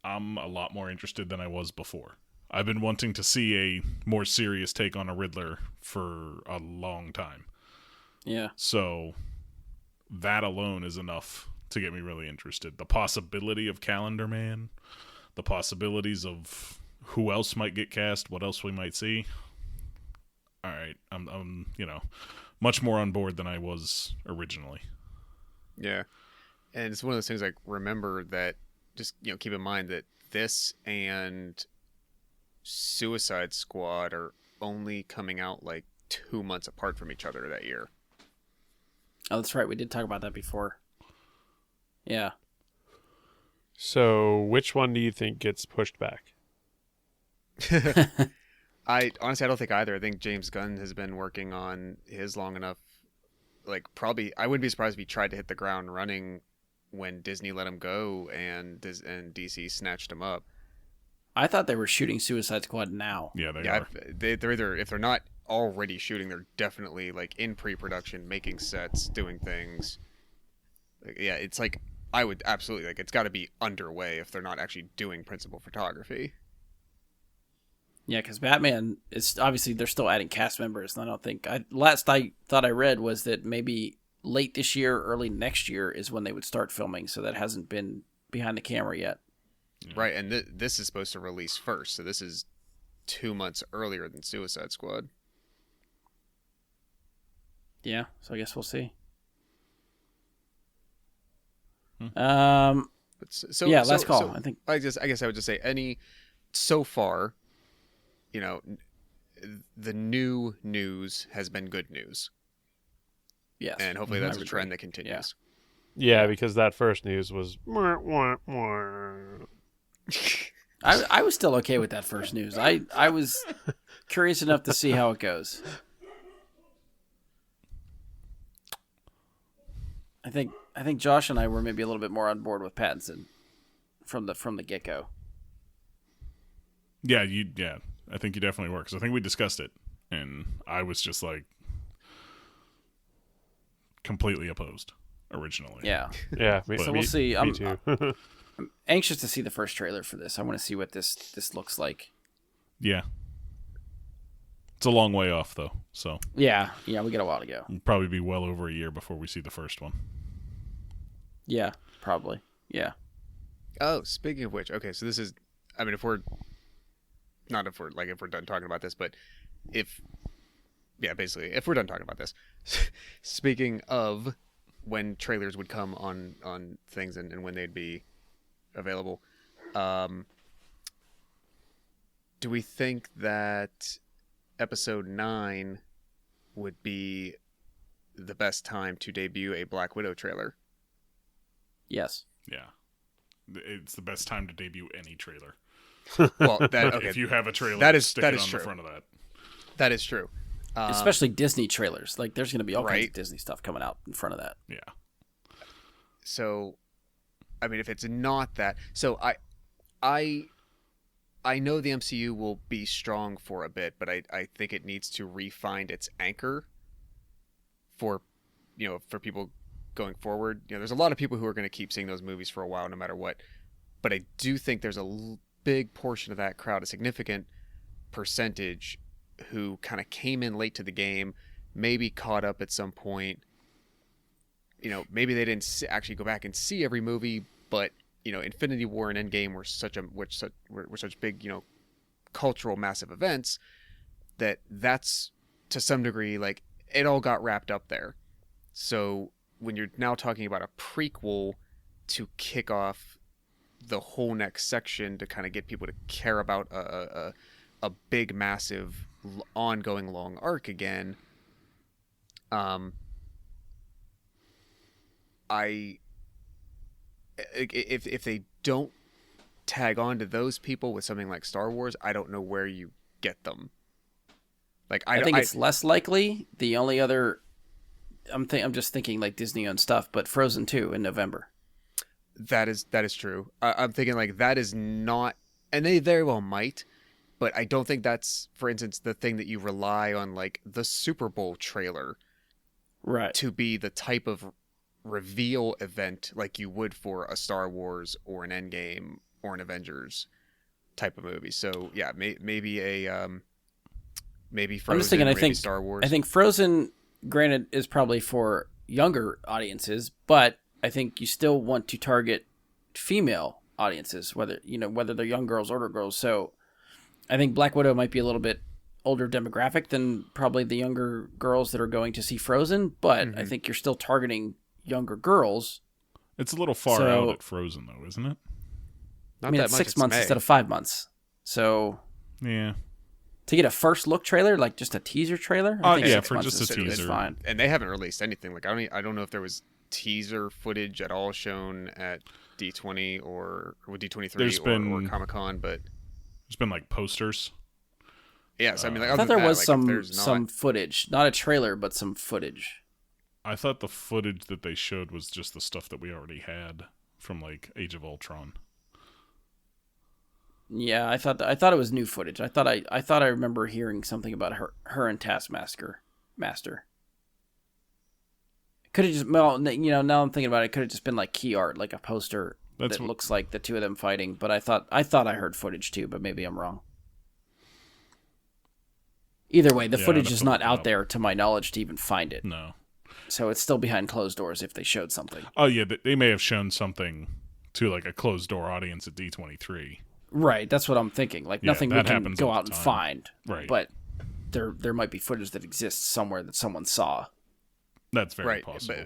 I'm a lot more interested than I was before. I've been wanting to see a more serious take on a Riddler for a long time. Yeah. So that alone is enough to get me really interested. The possibility of Calendar Man, the possibilities of who else might get cast, what else we might see. All right, I'm much more on board than I was originally. Yeah, and it's one of those things like remember that just keep in mind that this and Suicide Squad are only coming out like 2 months apart from each other that year. Oh, that's right. We did talk about that before. Yeah. So, which one do you think gets pushed back? I honestly don't think either. I think James Gunn has been working on his long enough. Like probably, I wouldn't be surprised if he tried to hit the ground running when Disney let him go and DC snatched him up. I thought they were shooting Suicide Squad now. Yeah, they Yeah, are. they're either, if they're not already shooting, they're definitely like in pre-production, making sets, doing things. Yeah, it's like I would absolutely like it's got to be underway if they're not actually doing principal photography. Yeah, because Batman is obviously they're still adding cast members, and I don't think last I thought I read was that maybe late this year, early next year is when they would start filming. So that hasn't been behind the camera yet. Yeah. Right, and this is supposed to release first, so this is 2 months earlier than Suicide Squad. Yeah, so I guess we'll see. Hmm. But so Yeah, so- last call. so I think. I guess I would just say so far, the new news has been good news, Yes, and hopefully I that's a would trend agree. that continues. Yeah, because that first news was. I was still okay with that first news. I was curious enough to see how it goes. I think Josh and I were maybe a little bit more on board with Pattinson from the get go. Yeah, I think you definitely were, because I think we discussed it, and I was just like completely opposed originally. Yeah, Yeah, me, so me- we'll see. Me too. Anxious to see the first trailer for this. I want to see what this looks like. Yeah. It's a long way off, though, so Yeah, we got a while to go. it'll probably be well over a year before we see the first one. Yeah, probably. Yeah. Oh, speaking of which, okay, so this is, I mean, if we're done talking about this, but basically, if we're done talking about this, speaking of when trailers would come on things and when they'd be available, do we think that episode 9 would be the best time to debut a Black Widow trailer. Yes. Yeah. It's the best time to debut any trailer. Well, that okay. If you have a trailer, that is stick it on true. the front of that. That is true. Especially Disney trailers. Like, there's going to be all kinds Right. of Disney stuff coming out in front of that. Yeah. So, I mean, if it's not that, so I know the MCU will be strong for a bit, but I think it needs to refine its anchor for, for people going forward. There's a lot of people who are going to keep seeing those movies for a while, no matter what. But I do think there's a big portion of that crowd, a significant percentage, who kind of came in late to the game, maybe caught up at some point. Maybe they didn't actually go back and see every movie, but Infinity War and Endgame were such big, cultural massive events that's to some degree like it all got wrapped up there. So when you're now talking about a prequel to kick off the whole next section to kind of get people to care about a big, massive, ongoing long arc again, if they don't tag on to those people with something like Star Wars, I don't know where you get them. Like I think it's less likely. The only other, I'm just thinking like Disney-owned stuff, but Frozen 2 in November. That is true. I'm thinking like that is not, and they very well might, but I don't think that's, for instance, the thing that you rely on, like the Super Bowl trailer, right, to be the type of reveal event like you would for a Star Wars or an Endgame or an Avengers type of movie. So yeah, maybe Frozen. I'm just thinking. I maybe think Star Wars. I think Frozen, granted, is probably for younger audiences, but I think you still want to target female audiences, whether they're young girls, older girls. So I think Black Widow might be a little bit older demographic than probably the younger girls that are going to see Frozen, but I think you're still targeting younger girls. It's a little far out at Frozen, though, isn't it? Not I mean, that it's much, 6 it's months May. instead of 5 months. So Yeah. to get a first look trailer, like just a teaser trailer, I think yeah, 6 for months just a is teaser. fine. And they haven't released anything. Like I don't know if there was teaser footage at all shown at D20 or D23 or Comic-Con, but There's been like posters. yeah. So I mean, like, I other thought there than that, was like, if there's some not, footage, not a trailer, but some footage. I thought the footage that they showed was just the stuff that we already had from like Age of Ultron. Yeah, I thought it was new footage. I thought I remember hearing something about her and Taskmaster. Could have just, well, now I'm thinking about it, it could have just been like key art, like a poster that looks like the two of them fighting. But I thought I heard footage too, but maybe I'm wrong. Either way, the footage is not out there to my knowledge to even find it. No. So it's still behind closed doors if they showed something. Oh yeah, they may have shown something to like a closed door audience at D23. Right, that's what I'm thinking. Like Yeah, nothing we that can happens go all out the and time. find. Right. But there might be footage that exists somewhere that someone saw. That's very right. possible.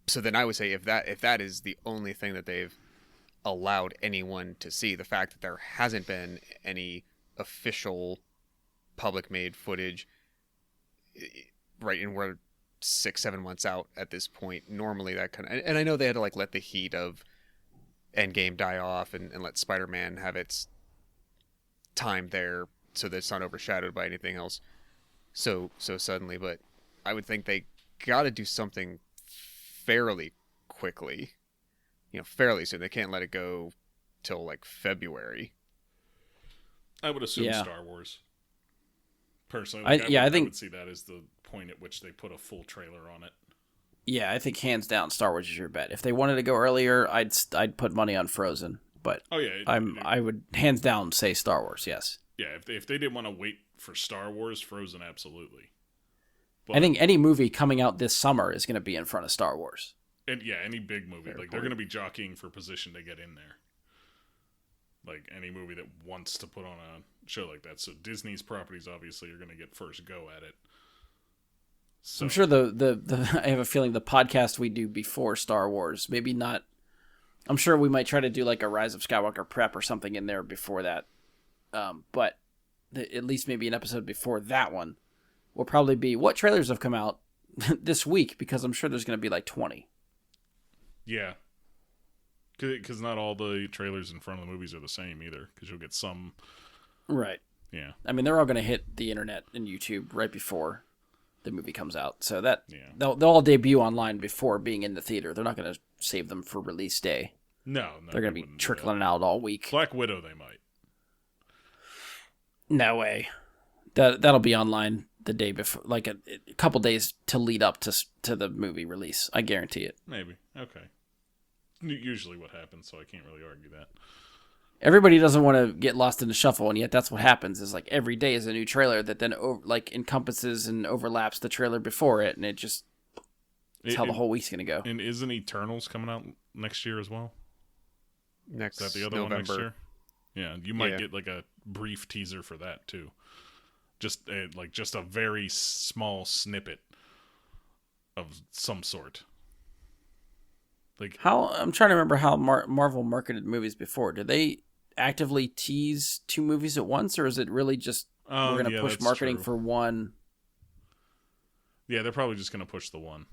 So then I would say if that is the only thing that they've allowed anyone to see, the fact that there hasn't been any official public made footage, right, and we're 6-7 months out at this point, normally that kind of, and I know they had to like let the heat of Endgame die off and let Spider-Man have its time there so that it's not overshadowed by anything else so suddenly, but I would think they got to do something fairly quickly, fairly soon. They can't let it go till like February. I would assume Yeah. Star Wars. Personally, I think- would see that as the point at which they put a full trailer on it. Yeah, I think hands down Star Wars is your bet. If they wanted to go earlier, I'd put money on Frozen, but Oh yeah, I would hands down say Star Wars. Yes. yeah. If they didn't want to wait for Star Wars, Frozen absolutely. I think any movie coming out this summer is going to be in front of Star Wars. And yeah, any big movie, Fair like they're point. going to be jockeying for position to get in there. Like any movie that wants to put on a show like that. So Disney's properties obviously are going to get first go at it. So, I'm sure the I have a feeling the podcast we do before Star Wars, maybe not. I'm sure we might try to do like a Rise of Skywalker prep or something in there before that. But at least maybe an episode before that one will probably be what trailers have come out this week because I'm sure there's going to be like 20. Yeah. Because not all the trailers in front of the movies are the same either. Because you'll get some. Right. Yeah. I mean, they're all going to hit the internet and YouTube right before the movie comes out. So that they'll all debut online before being in the theater. They're not going to save them for release day. No. They're going to be trickling out all week. Black Widow, they might. No way. That'll be online the day before, like a couple days to lead up to the movie release. I guarantee it. Maybe. Okay. Usually what happens, so I can't really argue that. Everybody doesn't want to get lost in the shuffle, and yet that's what happens. Is like every day is a new trailer that then encompasses and overlaps the trailer before it, and it's how the whole week's gonna go. And isn't Eternals coming out next year as well? Next Is that the other November. one next year? Yeah, you might get like a brief teaser for that too. Just a very small snippet of some sort. Like I'm trying to remember how Marvel marketed movies before. Did they actively tease 2 movies at once, or is it really just we're going to push marketing for one? Yeah, they're probably just going to push the one.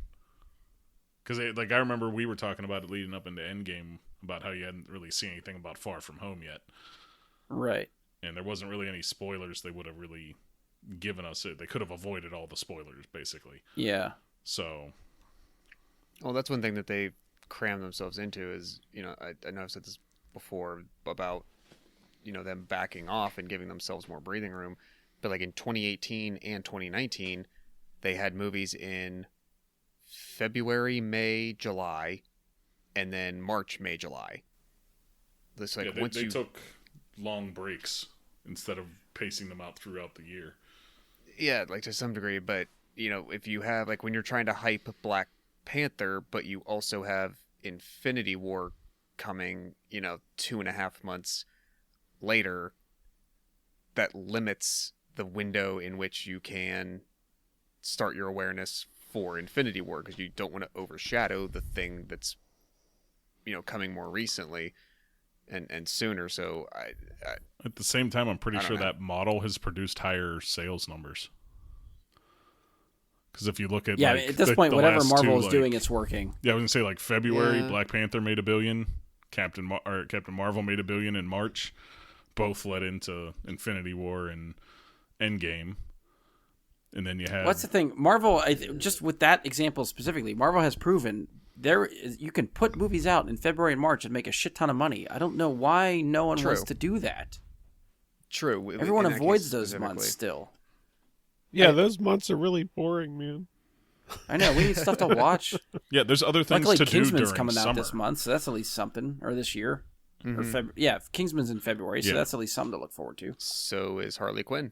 Because I remember we were talking about it leading up into Endgame about how you hadn't really seen anything about Far From Home yet. Right. And there wasn't really any spoilers they would have really given us. They could have avoided all the spoilers, basically. Yeah. So. Well, that's one thing that they cram themselves into is, I know I've said this before about, them backing off and giving themselves more breathing room. But like in 2018 and 2019, they had movies in February, May, July, and then March, May, July. This like they took long breaks instead of pacing them out throughout the year. Yeah, like to some degree, but if you have like when you're trying to hype Black Panther, but you also have Infinity War coming, 2.5 months later, that limits the window in which you can start your awareness for Infinity War, because you don't want to overshadow the thing that's coming more recently and sooner. So I at the same time, I'm pretty sure know. that model has produced higher sales numbers. Because if you look at at this point, whatever Marvel is doing, it's working. Yeah, I was gonna say like February, Black Panther made $1 billion, Captain Marvel made $1 billion in March. Both led into Infinity War and Endgame. And then you have what's the thing? Marvel, just with that example specifically, Marvel has proven you can put movies out in February and March and make a shit ton of money. I don't know why no one wants to do that. True. Everyone avoids those months still. Yeah, those months are really boring, man. I know. We need stuff to watch. Yeah, there's other things Luckily, to do Kingsman's during coming summer. out this month, so that's at least something. Or this year. Mm-hmm. Or Kingsman's in February, so that's at least something to look forward to. So is Harley Quinn.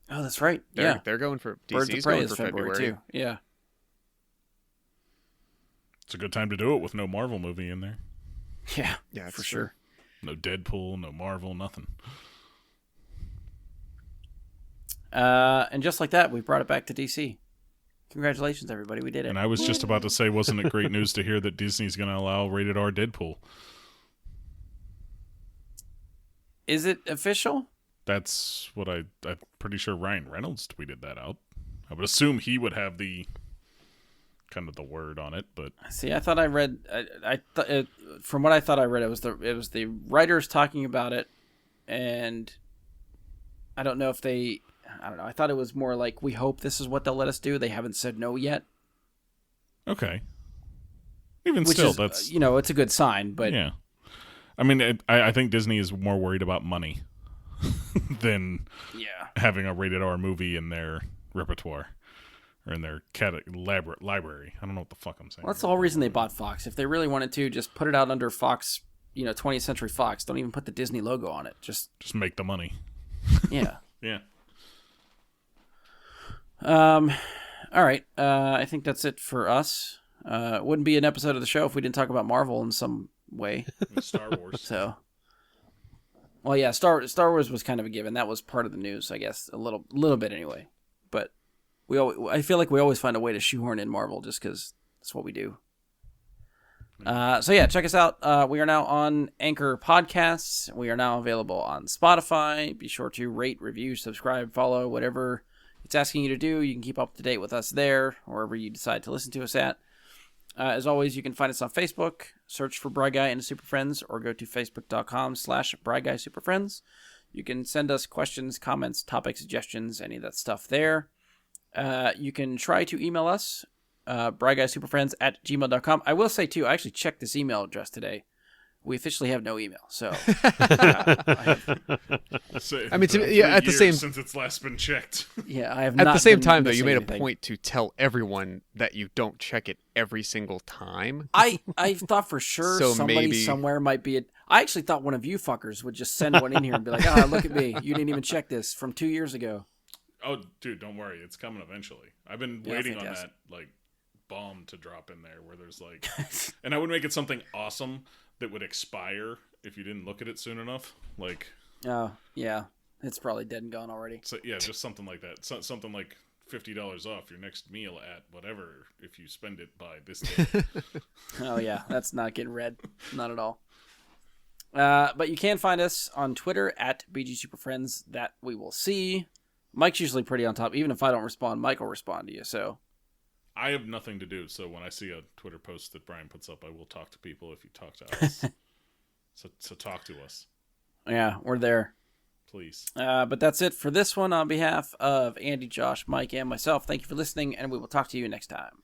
Oh, that's right. They're going for Birds of DC's Prey going is for February too. Yeah. It's a good time to do it with no Marvel movie in there. Yeah, that's for true. sure. No Deadpool, no Marvel, nothing. And just like that, we brought it back to DC. Congratulations, everybody. We did it. And I was just about to say, wasn't it great news to hear that Disney's going to allow rated R Deadpool? Is it official? That's what I'm pretty sure Ryan Reynolds tweeted that out. I would assume he would have the kind of the word on it, but See, I thought I read. From what I thought I read, it was the writers talking about it, and I don't know if they. I don't know. I thought it was more like, we hope this is what they'll let us do. They haven't said no yet. okay. Even Which still, is, that's it's a good sign. But yeah. I mean, I think Disney is more worried about money than having a rated R movie in their repertoire or in their library. I don't know what the fuck I'm saying. Well, that's the whole reason they bought Fox. If they really wanted to, just put it out under Fox, 20th Century Fox. Don't even put the Disney logo on it. Just make the money. Yeah. Yeah. All right. I think that's it for us. It wouldn't be an episode of the show if we didn't talk about Marvel in some way. Star Wars. So, well, yeah, Star Wars was kind of a given. That was part of the news, I guess, a little bit anyway. But I feel like we always find a way to shoehorn in Marvel just because that's what we do. So yeah, check us out. We are now on Anchor Podcasts. We are now available on Spotify. Be sure to rate, review, subscribe, follow, whatever it's asking you to do. You can keep up to date with us there, wherever you decide to listen to us at. As always, you can find us on Facebook, search for Bry Guy and Super Friends, or go to facebook.com/BryGuySuperFriends. You can send us questions, comments, topic suggestions, any of that stuff there. You can try to email us, bryguysuperfriends@gmail.com. I will say, too, I actually checked this email address today. We officially have no email, so... I mean, at the same... Since it's last been checked. Yeah, I have not At the same been time, though, you missing made anything. a point to tell everyone that you don't check it every single time. I thought for sure So somebody maybe- somewhere might be... I actually thought one of you fuckers would just send one in here and be like, look at me. You didn't even check this from 2 years ago. Oh, dude, don't worry. It's coming eventually. I've been Yeah, waiting fantastic. on that, like, bomb to drop in there where there's, like... and I would make it something awesome that would expire if you didn't look at it soon enough. Like... Oh, yeah. It's probably dead and gone already. So, yeah, just something like that. Something like $50 off your next meal at whatever if you spend it by this day. Oh, yeah. That's not getting read. Not at all. But you can find us on Twitter at BGSuperFriends. That we will see. Mike's usually pretty on top. Even if I don't respond, Mike will respond to you. So I have nothing to do, so when I see a Twitter post that Brian puts up, I will talk to people if you talk to us. So talk to us, yeah, we're there. please. But that's it for this one. On behalf of Andy, Josh, Mike, and myself, thank you for listening, and we will talk to you next time.